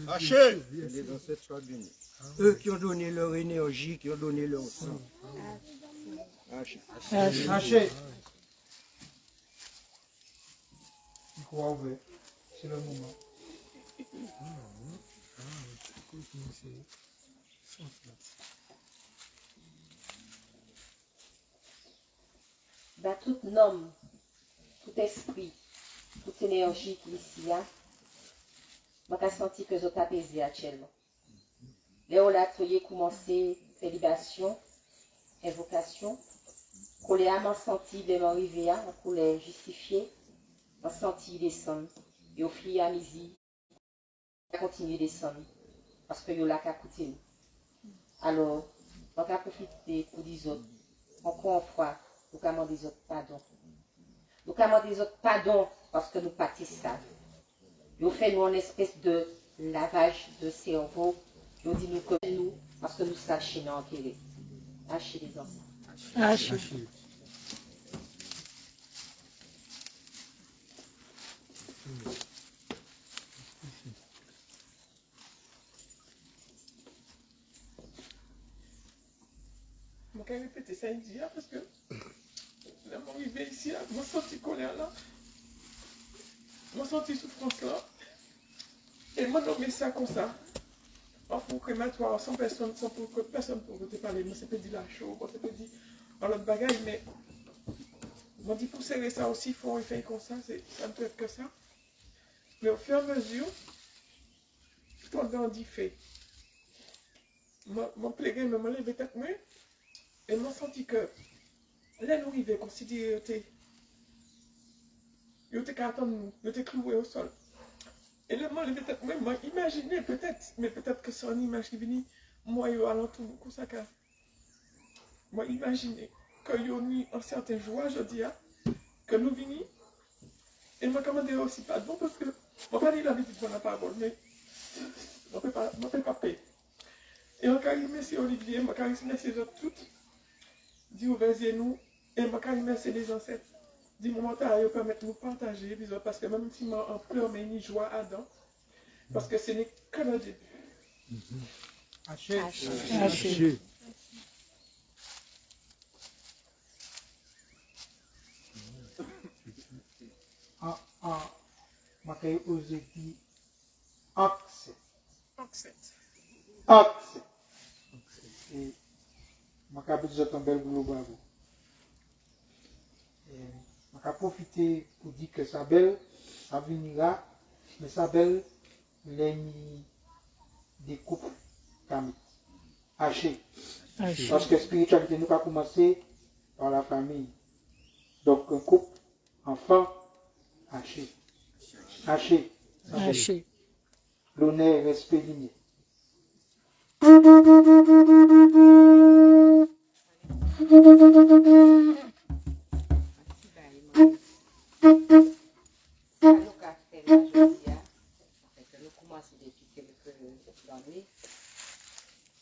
I: Haché.
H: Les ancêtres soient bénis. Eux qui ont donné leur énergie, qui ont donné leur sang.
A: Haché. Micro ouvert. C'est le moment.
J: Bah, tout nom, tout esprit, toute énergie qui est ici, je senti que je suis apaisé actuellement. Là, on a commencé à libération, invocation. Quand les âmes ont senti les arriver, on les justifier, on senti descendre. Et au fil à midi, on continue de descendre. Parce que yo la qu'à coûter nous. Alors, on va profiter pour les autres. Encore une fois, nous demandons des autres pardon. Nous demandons des autres pardon parce que nous pâtissons ça. Nous faisons une espèce de lavage de cerveau. Nous disons que nous, parce que nous sachons dans quel est. Hachez les enfants.
I: Haché.
K: Je vais répéter ça ici parce que là, je suis arrivé ici, je me sens colère là, je me sens souffrance là, et moi, je mets ça comme ça. En fond crématoire, sans personne, sans pour que personne pour te parler, moi, c'est pas dit la chaud, moi, c'est pas dit en l'autre bagaille, mais moi, dit pour serrer ça aussi, il faut faire comme ça, ça ne peut être que ça. Mais au fur et à mesure, pendant 10 faits, mon plaignant me levé tête main, et m'a senti que là, nous arrivons, considérer que nous étions cloués au sol. Et là, moi, peut-être même, moi, imaginez peut-être, mais peut-être que c'est une image qui vient, moi, à l'entour, comme ça, moi, imaginez que nous avons une certaine joie, je dis, que nous venons, et moi, commandé aussi pas de bon, parce que, moi, pas dit la visite de la parole, mais, je ne peux pas payer. Et on a remercié Olivier, on a remercié les autres toutes, dit ouvert nous, et on a remercié les ancêtres. Dit moment à permettre de nous partager, parce que même si moi en pleurs, mais une joie à dedans. Parce que ce n'est que le début.
A: Haché.
H: Haché.
A: Ma kay ose di accès.
K: Accent.
A: Accès. Et ma kay besoin de bel boulot bravo. Ma kay profiter pour dire que sa belle, ça venira, mais sa belle, les des couples comme haché. Parce que spiritualité nous a commencé par la famille. Donc un couple, enfant, haché. Haché.
H: Haché.
A: L'honneur, respect ligné.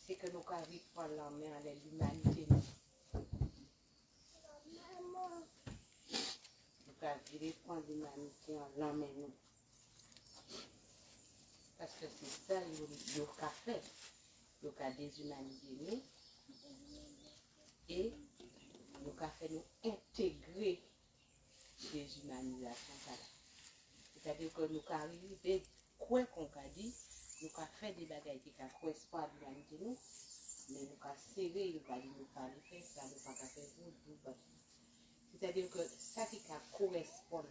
F: C'est que nous avons prendre la main à l'humanité. Nous avons prendre l'humanité en la main. Parce que c'est ça qu'il a fait. Il a déshumanisé nous. Et nous avons fait nous intégrer déshumanisation. C'est-à-dire que nous avons arrivé, quoi qu'on a dit, nous avons fait des bagages qui correspondent à l'humanité, mais nous avons serré, nous avons fait ça, nous avons fait vous. C'est-à-dire que ça qui correspond à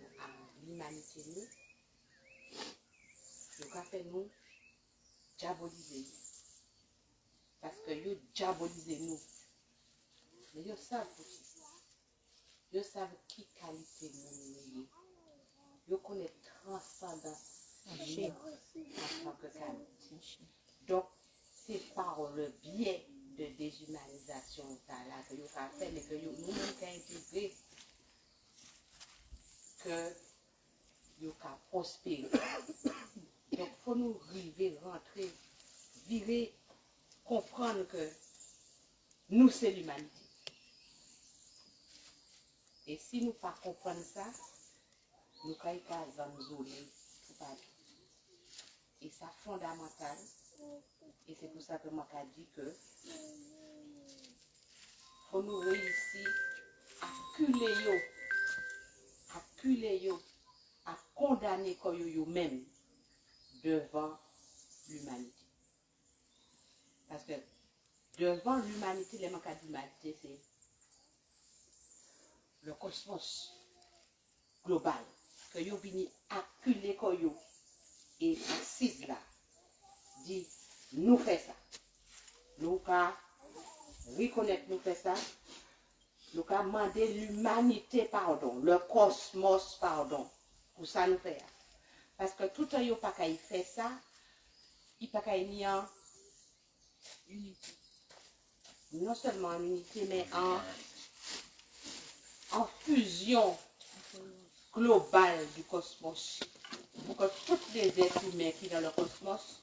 F: l'humanité, nous avons fait nous diaboliser. Parce que nous diabolisez nous. Mais ils savent aussi. Ils savent qui qualité nous. Ils connaissent transcendance en tant que qualité. Donc, c'est par le biais de déshumanisation que nous avons fait, mais que nous avons intégré que nous avons prospéré. Donc, il faut nous arriver, rentrer, virer, comprendre que nous, c'est l'humanité. Et si nous ne pas comprendre ça, nous ne pouvons pas nous isoler. Et ça fondamental. Et c'est pour ça que moi j'ai dit que faut nous réussir à culer, à condamner nous-mêmes devant l'humanité. Parce que devant l'humanité, les manques d'humanité, c'est le cosmos global. Que vous venez acculer et assise là. Dit, nous faisons ça. Nous avons reconnaître nous faisons ça. Nous avons demandé l'humanité pardon, le cosmos pardon. Pour ça nous faire. Parce que tout le monde pas qu'à y faire ça, il pas qu'à y en unité. Non seulement en unité, mais en fusion globale du cosmos. Pour que tous les êtres humains qui sont dans le cosmos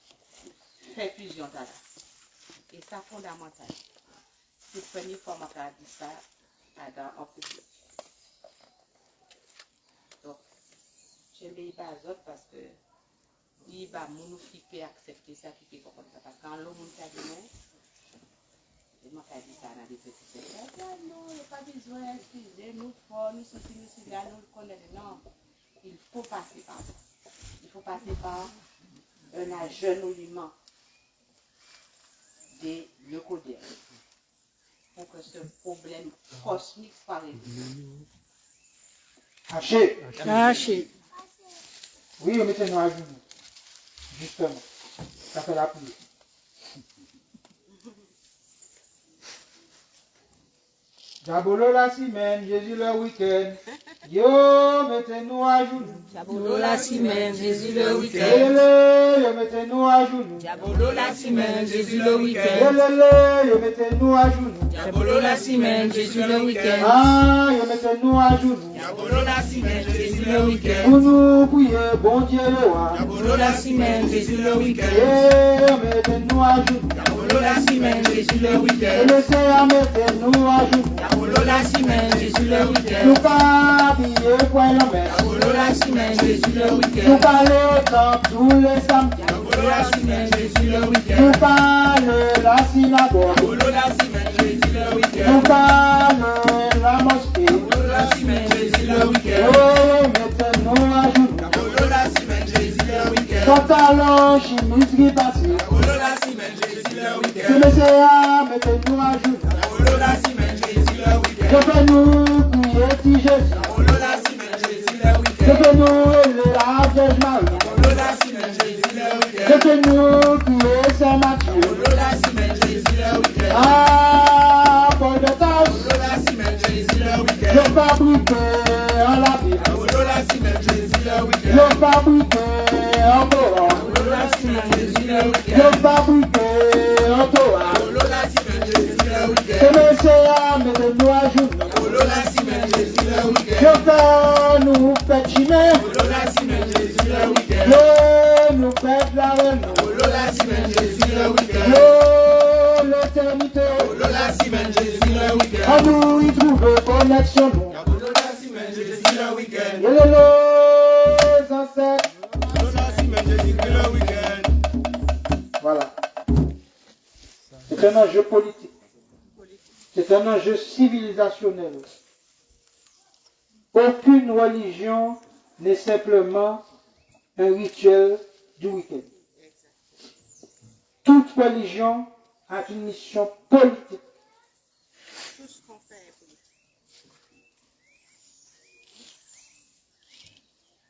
F: fassent fusion là. Et ça fondamental. C'est la première fois que je dis ça en public. Donc, je ne vais pas les autres parce que il va qui peut accepter ça, qui peut comprendre ça. Parce que quand l'homme a dit non, et moi qui dit ça dans des petits secteurs, non, il n'y a pas besoin d'excuser, nous fort, nous sommes là, nous le connaissons. Non, il faut passer par ça. Il faut passer par un agenouillement des leucodèmes pour que ce problème cosmique soit réglé.
A: Haché.
H: Haché.
A: Oui, mettez-nous à genoux. Justement. Ça fait la prière. Diabolo la semaine, Jésus le week-end. Yo, mettez-nous à genoux.
H: Diabolo la semaine, Jésus le week-end.
A: Yélé, yo, mettez-nous à genoux.
H: Diabolo la semaine, Jésus le week-end.
A: Yélé, yo, mettez-nous à genoux.
H: Diabolo la semaine, Jésus le week-end.
A: Ah, yo, mettez-nous à genoux.
H: Diabolo la semaine, Jésus le week-end.
A: Pour nous prier, bon Dieu le roi.
H: Diabolo la semaine, Jésus le week-end.
A: Yo, mettez-nous à genoux.
H: Diabolo la semaine, Jésus le week-end.
A: Et laissez à mettez-nous à genoux.
H: Diabolo la semaine, Jésus le week-end.
A: Nous pas habiller point la mer.
H: Diabolo la
K: la semaine, Jésus le week-end.
A: Nous parlons dans tous les samedis.
K: Apollo la semaine, Jésus le week-end.
A: Nous parlons la synagogue.
K: Apollo la semaine, Jésus le week-end.
A: Nous parlons la mosquée.
K: Apollo la semaine, Jésus le week-end.
A: Oh, mettez-nous à genoux.
K: Apollo la semaine, Jésus le week-end.
A: Quand allons chimiste qui passe.
K: Apollo la semaine, Jésus le
A: Que
K: week-end.
A: le Seigneur mettez-nous à genoux.
K: Apollo la semaine, Jésus le week-end.
A: Que fais-nous prier si Jésus.
K: Apollo la semaine, Jésus le
A: Que
K: week-end.
A: fais-nous élever la Vierge Marie.
K: Apollo la semaine, Jésus le
A: Que
K: week-end.
A: fais-nous prier Saint Matthieu.
K: Apollo la semaine, Jésus le week-end.
A: Ah, Paul de Tarse.
K: Apollo la semaine, Jésus le
A: Je
K: week-end.
A: fabriqué en la Bible.
K: Apollo la semaine, Jésus le
A: Je
K: week-end.
A: fabriqué en Torah.
K: Apollo la semaine, Jésus le
A: Je
K: week-end.
A: fabriqué en Torah.
K: Apollo la semaine, Jésus le
A: Que
K: week-end.
A: le Seigneur mettez-nous à genoux.
K: Apollo la semaine, Jésus le
A: Je
K: week-end.
A: fais nous fête chimère.
K: Apollo la semaine, Jésus le week-end.
A: Je nous fête la reine.
K: Apollo la semaine, Jésus le week-end.
A: Je l'éternité.
K: Apollo la semaine, Jésus le
A: À
K: week-end.
A: nous y trouver connexion. nous.
K: Apollo la semaine, Jésus le week-end.
A: Et les ancêtres.
K: Apollo la semaine, Jésus le week-end.
A: Voilà. C'est un enjeu politique. C'est un enjeu civilisationnel. Aucune religion n'est simplement un rituel du week-end. Toute religion a une mission politique.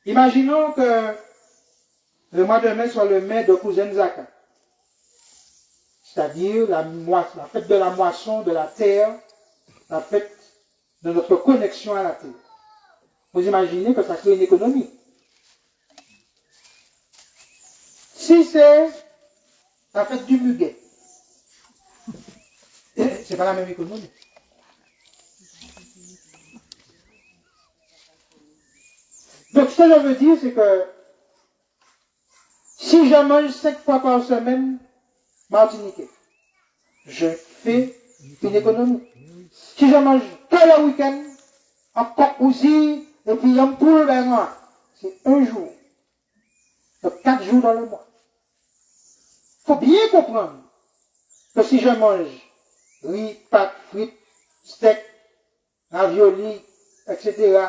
A: Imaginons que le mois de mai soit le mai de Kuzenzaka, c'est-à-dire la fête de la moisson de la terre, la fête de notre connexion à la terre. Vous imaginez que ça crée une économie. Si c'est la fête du muguet, c'est pas la même économie. Donc, ce que je veux dire, c'est que si je mange 5 fois par semaine martiniquais, je fais une économie. Si je mange que le week-end, en coq aussi, et puis en poule, ben moi, c'est un jour. Donc 4 jours dans le mois. Il faut bien comprendre que si je mange riz, pâtes, frites, steak, ravioli, etc.,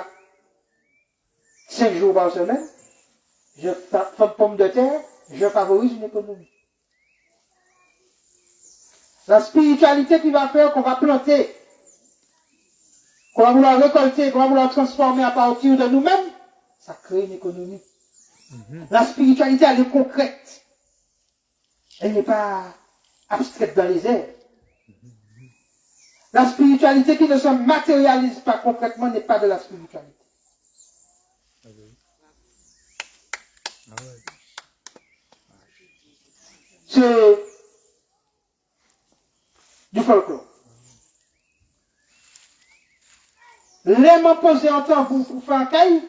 A: 5 jours par semaine, je fais pomme de terre, je favorise une économie. La spiritualité qui va faire qu'on va planter, qu'on va vouloir récolter, qu'on va vouloir transformer à partir de nous-mêmes, ça crée une économie. La spiritualité, elle est concrète. Elle n'est pas abstraite dans les airs. La spiritualité qui ne se matérialise pas concrètement n'est pas de la spiritualité. C'est du folklore. Les m'ont posé en temps pour faire un caille.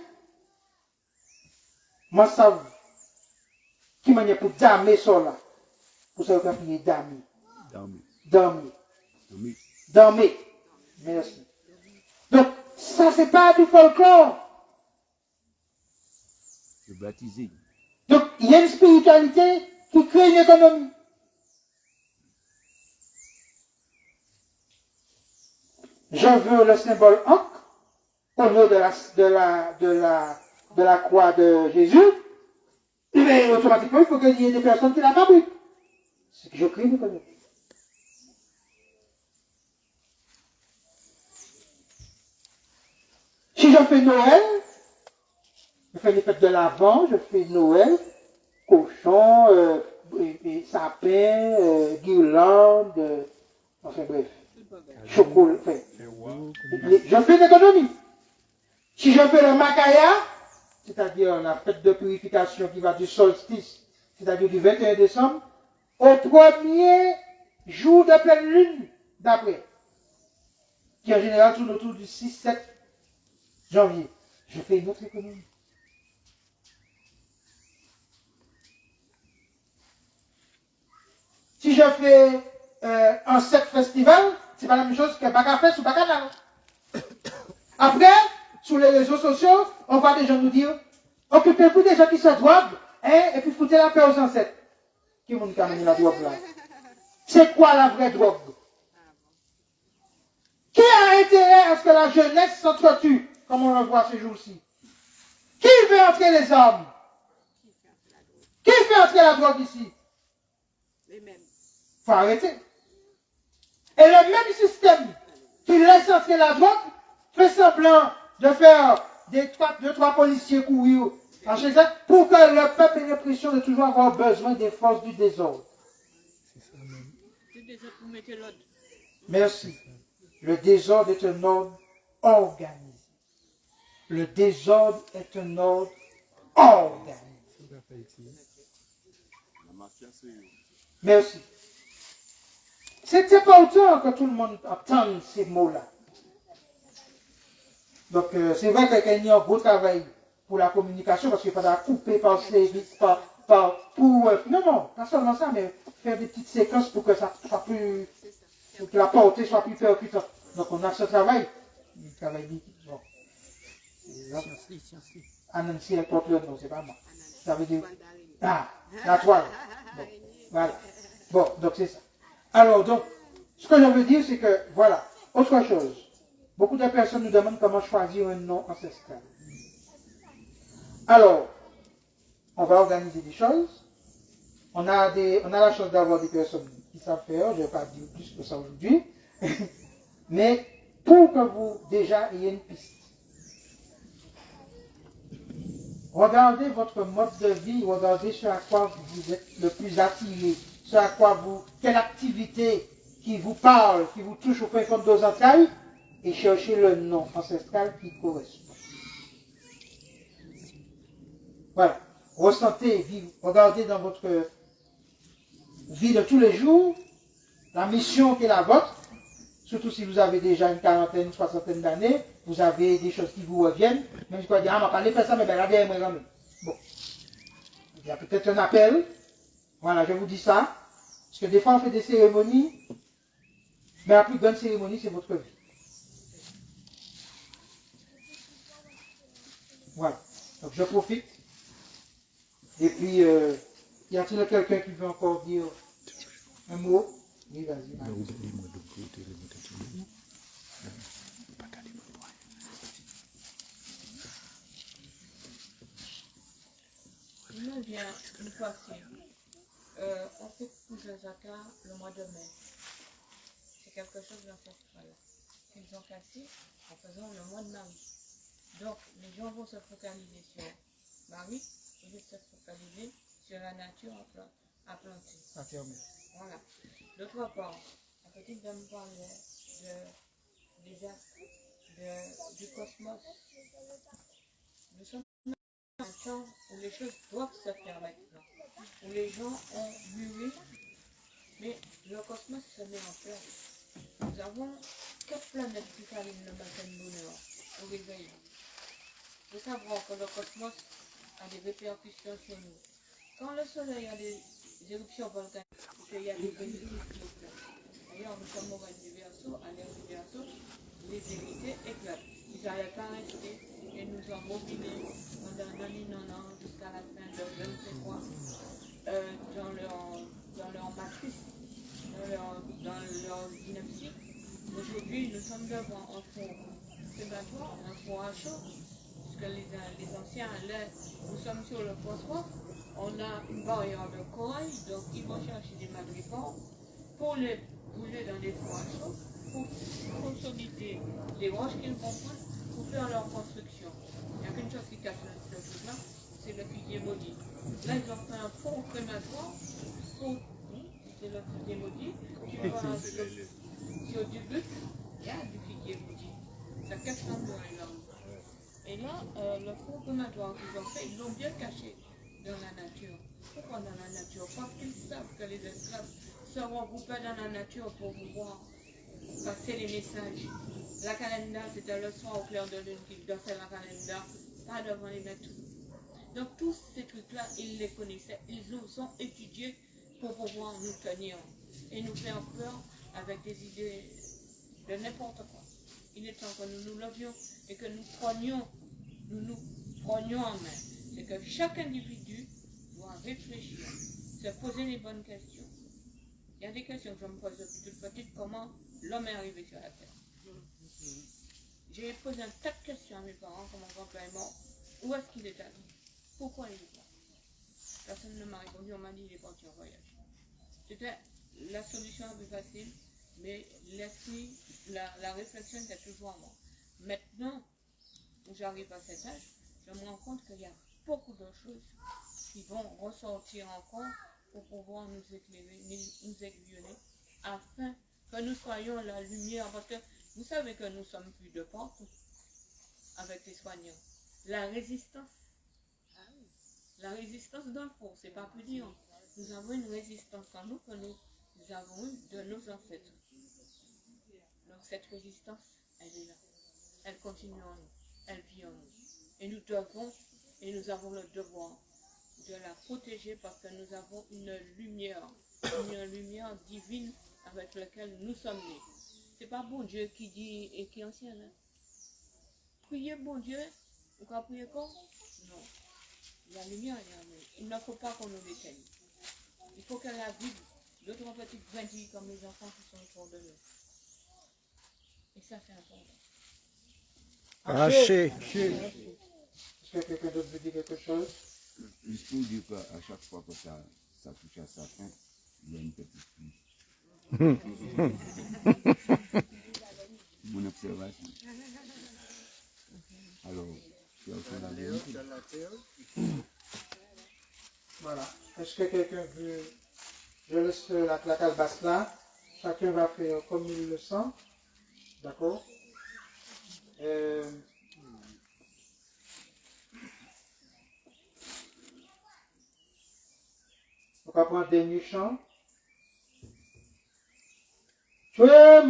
A: Moi, ça, qui m'a dit pour damer ça là. Pour ça, qu'on a damer. Damer. Merci. Donc, ça, c'est pas du folklore.
C: C'est baptisé.
A: Donc, il y a une spiritualité qui crée une économie. Je veux le symbole Ankh au lieu de la croix de Jésus. Mais automatiquement, il faut qu'il y ait des personnes qui la fabriquent. C'est que je crée une économie. Si je fais Noël, je fais les fêtes de l'Avent, je fais Noël, cochon, sapin, guirlande, enfin bref, chocolat. Enfin, je fais l'économie. Si je fais le Makaya, c'est-à-dire la fête de purification qui va du solstice, c'est-à-dire du 21 décembre, au premier jour de pleine lune d'après, qui en général tourne autour du 6-7 janvier, je fais une autre économie. Si je fais un 7 festival, c'est pas la même chose que Bagafest ou Bacanal. Après, sur les réseaux sociaux, on voit des gens nous dire Occupez-vous des gens qui se droguent, hein, et puis foutez la paix aux ancêtres. Qui vous a amené la drogue là? C'est quoi la vraie drogue? Qui a intérêt à ce que la jeunesse s'entretue, comme on le voit ces jours-ci? Qui veut entrer les hommes? Qui fait entrer la drogue ici? Il faut arrêter. Et le même système qui laisse entrer la drogue fait semblant de faire deux, trois policiers courir pour que le peuple ait l'impression de toujours avoir besoin des forces du désordre. Merci. Le désordre est un ordre organisé. Le désordre est un ordre organisé. Merci. C'était pas autant que tout le monde entende ces mots-là. Donc, c'est vrai qu'il y a un gros travail pour la communication parce qu'il faudra couper, passer, non, pas seulement ça, mais faire des petites séquences pour que ça soit plus, pour que la portée soit plus percutante. Donc, on a ce travail. Le travail d'équipe, bon. Anansi, elle porte le nom, c'est pas moi. Ça veut dire, la toile. Bon, voilà. Bon, donc c'est ça. Alors, donc, ce que je veux dire, c'est que, voilà, autre chose. Beaucoup de personnes nous demandent comment choisir un nom ancestral. Alors, on va organiser des choses. On a la chance d'avoir des personnes qui savent faire, je ne vais pas dire plus que ça aujourd'hui. Mais, pour que vous, déjà, ayez une piste. Regardez votre mode de vie, regardez ce à quoi vous êtes le plus attiré, ce à quoi quelle activité qui vous parle, qui vous touche au fin fond de vos entrailles, et cherchez le nom ancestral qui correspond. Voilà. Ressentez, regardez dans votre vie de tous les jours, la mission qui est la vôtre, surtout si vous avez déjà une quarantaine, une soixantaine d'années, vous avez des choses qui vous reviennent, même si vous dites, je ne vais pas faire ça, mais ben, regardez, moi, quand même. Bon. Il y a peut-être un appel. Voilà, je vous dis ça. Parce que des fois, on fait des cérémonies, mais la plus grande cérémonie, c'est votre vie. Voilà. Donc, je profite. Et puis, y a-t-il quelqu'un qui veut encore dire un mot? Oui, vas-y.
I: Nous vient une fois-ci. On fait pousser Zaka le mois de mai. C'est quelque chose d'ancestral. Ils ont cassé en faisant le mois de Marie. Donc, les gens vont se focaliser sur Marie, ils vont se focaliser sur la nature à planter. Voilà. D'autre part, la petite dame parlait des astres, du cosmos. Nous sommes dans un temps où les choses doivent se faire maintenant, où les gens ont mûri, mais le cosmos se met en place. Nous avons 4 planètes qui s'allument le matin de bonheur au réveil. Nous savons que le cosmos a des répercussions sur nous. Quand le soleil a des éruptions volcaniques, il y a des bénéfices. D'ailleurs, nous sommes au règne du Verseau, à l'ère du Verseau, les vérités éclatent. Ils n'allaient pas rester et nous ont mobilisés pendant 90 ans jusqu'à la fin de 23 mois dans leur matrice, dans leur dynamique. Aujourd'hui, nous sommes devant un four crématoire, un four à chaud, puisque les anciens, là, nous sommes sur le phosphore, on a une barrière de corail, donc ils vont chercher des madrépores pour les brûler dans des fours à chaud, pour consolider les roches qu'ils vont prendre pour faire leur construction. Il n'y a qu'une chose qui cache ce truc-là, c'est le figuier maudit. Là, ils ont fait un four crématoire, c'est le figuier maudit, sur du but, il y a du figuier maudit. Ça cache l'endroit là. Et là, le four crématoire qu'ils ont fait, ils l'ont bien caché dans la nature. Pourquoi dans la nature? Parce qu'ils savent que les esclaves se regroupaient dans la nature pour pouvoir passer les messages. La calenda, c'était le soir au clair de lune qu'ils dansaient la calenda, pas devant les maîtres. Donc tous ces trucs-là, ils les connaissaient, ils nous ont étudiés pour pouvoir nous tenir et nous faire peur avec des idées de n'importe quoi. Il est temps que nous nous levions et que nous nous prenions en main. c'est que chaque individu doit réfléchir, se poser les bonnes questions. Il y a des questions que je me pose depuis toute petite, comment l'homme est arrivé sur la terre. J'ai posé un tas de questions à mes parents, quand mon grand-père est mort, où est-ce qu'il est allé? Pourquoi il est mort? Personne ne m'a répondu, on m'a dit qu'il est parti en voyage. C'était la solution la plus facile, mais l'esprit, la réflexion était toujours en moi. Maintenant, où j'arrive à cet âge, je me rends compte qu'il y a beaucoup de choses qui vont ressortir encore pour pouvoir nous éclairer, nous aiguillonner, afin que nous soyons la lumière. Parce que vous savez que nous sommes plus de partout avec les soignants. La résistance d'un four, c'est pas plus dire. Nous avons une résistance en nous que nous avons eue de nos ancêtres. Donc cette résistance, elle est là. Elle continue en nous. Elle vit en nous. Et nous devons, et nous avons le devoir de la protéger parce que nous avons une lumière divine avec laquelle nous sommes nés. C'est pas bon Dieu qui dit et qui est ancien. Hein? Priez bon Dieu, ou qu'à prier quoi? Non. La lumière est en nous. Il ne faut pas qu'on nous l'éteigne. Il faut qu'elle la vive. D'autres petites brindilles comme les enfants qui sont autour de nous. Et ça, c'est important.
A: Haché. Est-ce que quelqu'un d'autre veut dire quelque chose?
C: Juste pour dire qu'à chaque fois que ça touche à sa fin, il y a une petite fille. Mon observation. Alors, tu as fait la vérité.
A: Voilà. Est-ce que quelqu'un veut... Je laisse la calebasse là. Chacun va faire comme il le sent. D'accord? On va prendre des dernier chant. Tu es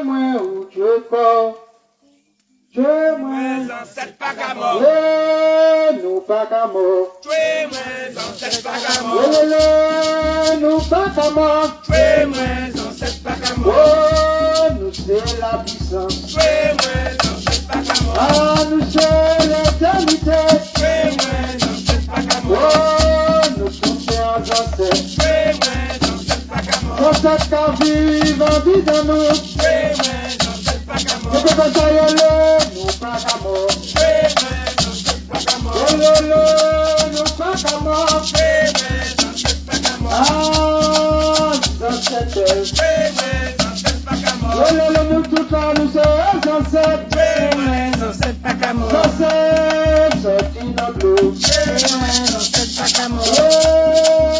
A: moi ou tu es pas. Tu es moi,
B: ancêtres pas qu'à mort.
A: Nous pas qu'à mort.
B: Tu es moi, ancêtres pas qu'à mort.
A: Nous pas qu'à mort.
B: Tu es moi, ancêtres pas qu'à mort.
A: Oh, nous c'est la puissance.
B: Tu es moi, ancêtres pas qu'à mort.
A: Ah, nous c'est l'éternité.
B: Tu es moi, ancêtres pas qu'à mort.
A: Oh, nous sommes chers ancêtres.
B: Tu es moi, ancêtres pas qu'à mort.
A: Ancêtres qui vivent en vie dans nous.
B: Tu es moi, ancêtres pas qu'à mort.
A: C'est que quand ça y est, nous pas qu'à mort.
B: Tu es moi, ancêtres pas qu'à mort.
A: Oh, nous pas qu'à mort.
B: Tu es moi, ancêtres pas qu'à mort.
A: Ah, ancêtres.
B: Tu es moi, ancêtres pas qu'à mort.
A: Oh, nous tout là, nous sommes ancêtres.
B: Tu es moi, ancêtres pas qu'à mort.
A: Ancêtres, sortis notre l'eau.
B: Tu es moi, ancêtres pas qu'à mort.
A: Oh,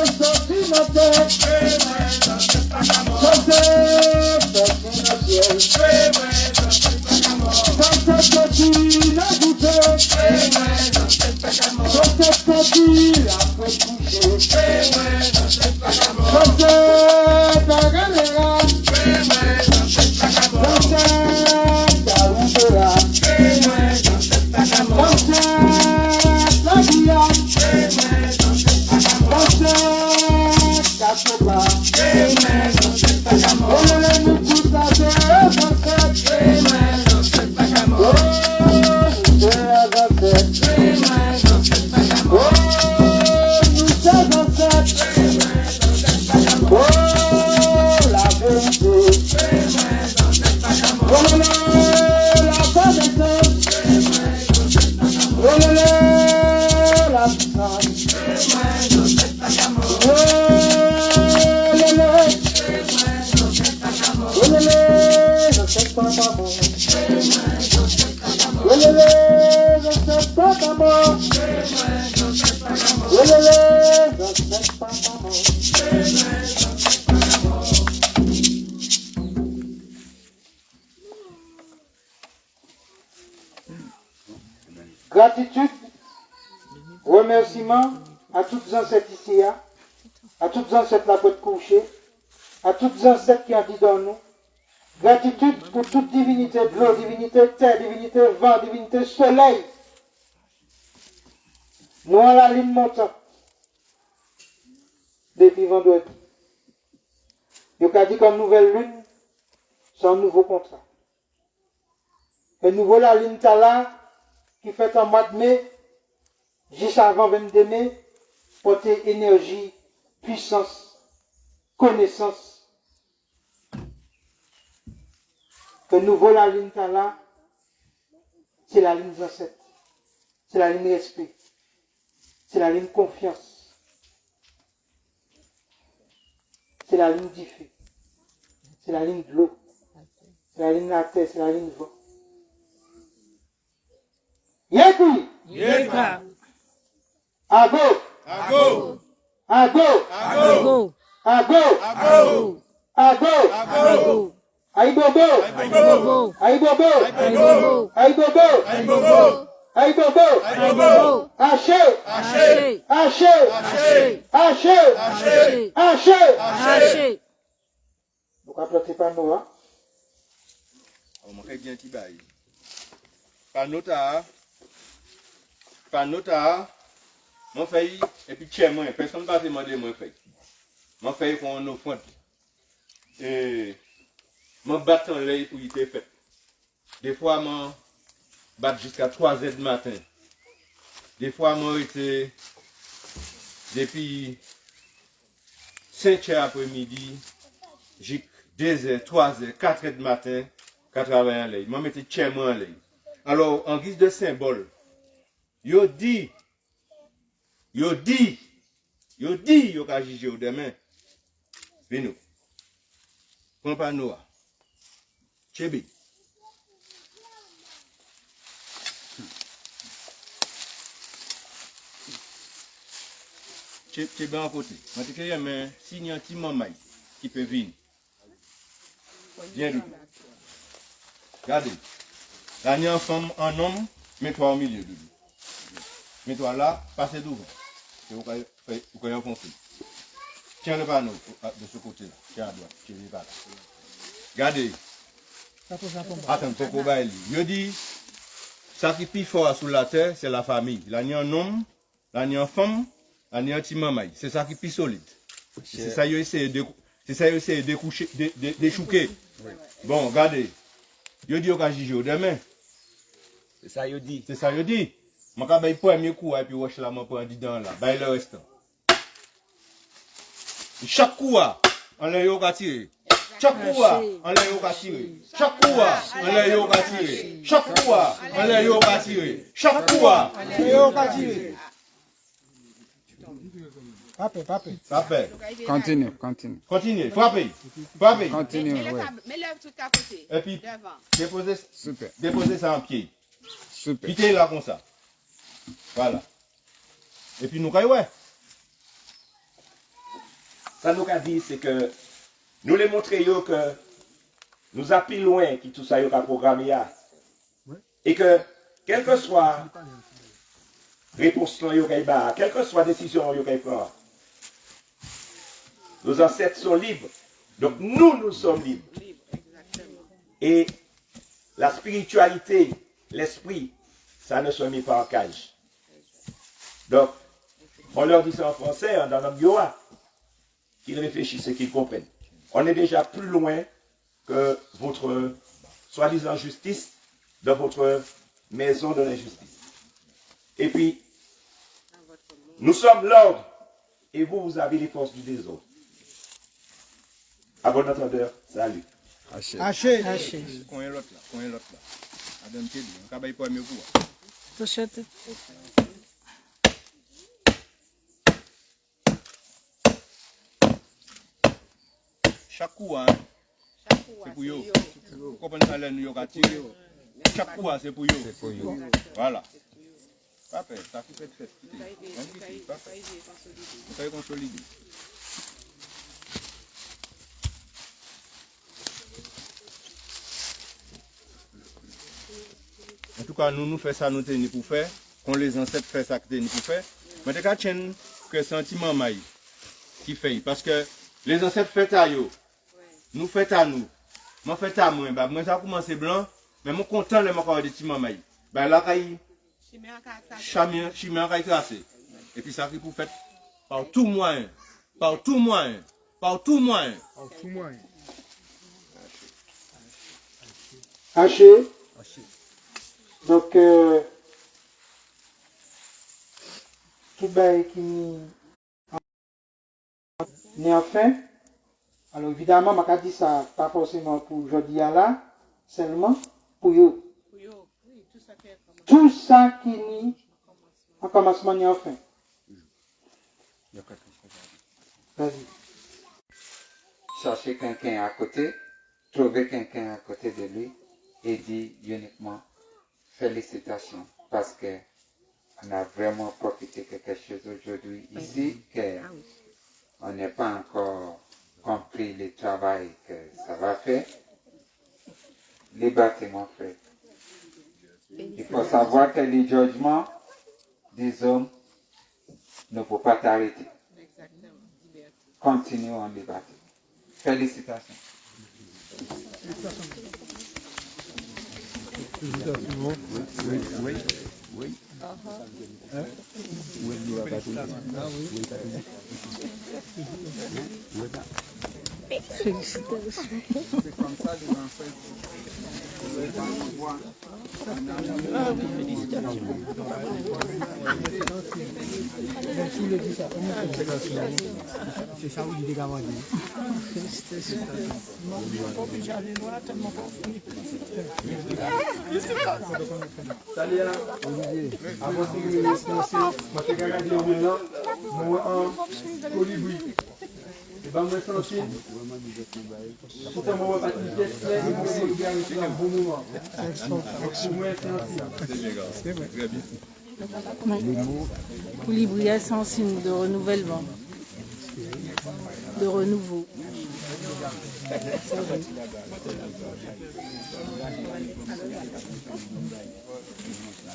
A: sortis notre tête.
B: Tu es moi, ancêtres pas qu'à mort.
A: Ancêtres, sortis notre ciel.
B: Tu es moi, ancêtres pas qu'à mort.
A: Ancêtres, sortis notre bouteille.
B: Tu es moi, ancêtres pas qu'à mort.
A: Ancêtres, sortis après coucher.
B: Tu es moi, ancêtres pas qu'à mort.
A: Ancêtres, à Galéra.
B: Tu es moi, ancêtres pas qu'à mort.
A: Ancêtres, à Oudéra.
B: Tu es moi, ancêtres pas qu'à mort.
A: Ancêtres, à Guyane.
B: Tu es moi, ancêtres pas qu'à mort.
A: Ancêtres, à Sopa.
B: Tu es moi, ancêtres pas qu'à mort.
A: Oh, nous tous à faire ancêtres.
B: Tu es moi, ancêtres pas qu'à mort.
A: Oh, nous c'est ancêtres.
B: Tu es moi, ancêtres pas qu'à
A: Oh,
B: mort.
A: nous c'est ancêtres. Oh, la vérité.
B: Tu es moi, ancêtres pas qu'à mort.
A: Oh, la connaissance. Oh, la puissance.
B: Tu es moi, ancêtres pas qu'à mort.
A: Oh, je sais pas comment. Je sais pas comment. Gratitude, remerciement à toutes les ancêtres ici, à toutes les ancêtres là pour coucher, à toutes les ancêtres qui ont dit dans nous. Gratitude pour toute divinité de l'eau, divinité terre, divinité vent, divinité soleil. Nous à la ligne montante. Depuis vendredi. Il y a dit qu'une nouvelle lune, c'est un nouveau contrat. Et nouveau la ligne là, qui fait en mois de mai, juste avant 22 mai, porter énergie, puissance, connaissance. Que nouveau la ligne là, c'est la ligne ancêtre, c'est la ligne respect, c'est la ligne confiance, c'est la ligne du feu, c'est la ligne de l'eau, c'est la ligne de la terre, c'est la ligne de vent. Yékou!
L: Yéka.
A: Ago!
L: Ago.
A: Ago!
L: Ago.
A: Ago!
L: Ago.
A: Ago!
L: Ago.
A: Aïbobo!
L: Aïbobo.
A: Aïbobo!
L: Aïbobo.
A: Aïbobo!
L: Aïbobo.
A: Aïbobo!
L: Aïbobo.
A: Haché!
L: Haché.
A: Haché!
L: Haché.
A: Haché!
L: Haché.
A: Haché!
L: Haché.
A: Vous comprenez pas nous, hein?
C: On manque bien petit bail. Panota. Panota. Mon fait, et puis chez moi, personne ne va te demander mon fait. Mon fait, qu'on offre. Et mon battre en l'œil pour y te fait. Des fois, mon bat jusqu'à 3 h du matin. Des fois, moi, été depuis 5 h après-midi, j'ai 2 h, 3 h, 4 h du matin, qu'à travailler en l'œil. Moi, je mettais chez moi en l'œil. Alors, en guise de symbole, yo dit, yo ka jige ou demain. Vino. Prends pas nous. Chebi. Chebi en côté. Je te dis, mais si y a un petit maman qui peut venir. Viens lui. Regardez. Là, il y a une femme, un homme, mets-toi au milieu de lui. Mets-toi là, passez devant. Et vous pouvez enfoncer. Tiens le panneau de ce côté-là. Tiens à droite. Tiens le panneau. Regardez. Attends, c'est pour bailler. Je dis, ça qui est plus fort sur la terre, c'est la famille. Là, il y a un homme, là, il y a une femme, là, il y a un petit maman. C'est ça qui est plus solide. C'est ça qu'il essaie de découcher, d'échouquer. Bon, regardez. Je dis au cas où demain.
B: C'est ça, il dit.
C: C'est ça, il dit. Je vais faire le premier coup et puis je vais prendre dedans là. Baille le restant. Chaque coup, on l'a tiré. Chaque coup, on l'a tiré. Chaque coup, on l'a tiré. Chaque coup, on l'a tiré. Chaque coup, on l'a tiré. Pape.
G: Continue.
C: Continue. Frappez.
G: Continue, ouais.
M: Mets le truc à côté.
C: Et puis,
M: Devant.
C: déposez ça en pied.
G: Super.
C: Quittez là comme ça. Voilà. Et puis nous, ouais.
B: Ça nous a dit, c'est que nous les montrions que nous avons plus loin qui tout ça y a programmé. Et que, quelle que soit réponse, quelle que soit décision, nos ancêtres sont libres. Donc nous sommes libres. Et la spiritualité, l'esprit, ça ne se met pas en cage. Donc, on leur dit ça en français, dans notre Yoa, qu'ils réfléchissent et qu'ils comprennent. On est déjà plus loin que votre soi-disant justice dans votre maison de l'injustice. Et puis, nous sommes l'ordre et vous avez les forces du désordre. À bon entendeur, salut.
A: Haché.
C: Qu'on est l'autre là. Adam Kébi, on va pas mieux pour.
L: Pochette.
C: Chaque coup, c'est pour vous. Vous comprenez ça, nous avons tiré. Chaque coup, c'est pour vous. Voilà. Parfait, ça fait fait. Vous pouvez consolider. En tout cas, nous faisons ça, nous tenons pour faire. Quand les ancêtres font ça, nous pour faire. Mais de cas, que sentiment maï qui fait. Parce que les ancêtres font ça, nous faisons à nous. Moi, je fais à moi. Moi, ça commence blanc, mais je suis content de me des petits maï. Ben là, chimère a écrasé. Et puis ça qui pour faire par tout moyen.
A: Haché. Donc, tout bail qui n'est en fin. Alors évidemment, je dis ça pas forcément pour aujourd'hui là, seulement pour eux. Tout ça qui n'est en commencement n'est en fin. Vas-y.
G: Chercher quelqu'un à côté, trouver quelqu'un à côté de lui et dire uniquement félicitations parce que on a vraiment profité de quelque chose aujourd'hui ici que on n'est pas encore compris le travail que ça va faire. Liberté, mon frère. Il faut savoir que le jugement des hommes ne peut pas t'arrêter. Continue en liberté. Félicitations.
C: Oui.
L: Félicitations.
N: C'est comme ça, les enfants.
L: Ah oui, félicitations.
N: C'est ça, vous dites qu'avant.
L: Félicitations.
N: Salut, Olivier. Avant que vous me lancez, je vais regarder maintenant, mon colibri. Et bien, moi, je suis tout un moment participer, je vais regarder un bon moment.
L: Colibri, c'est un signe de renouvellement, de renouveau.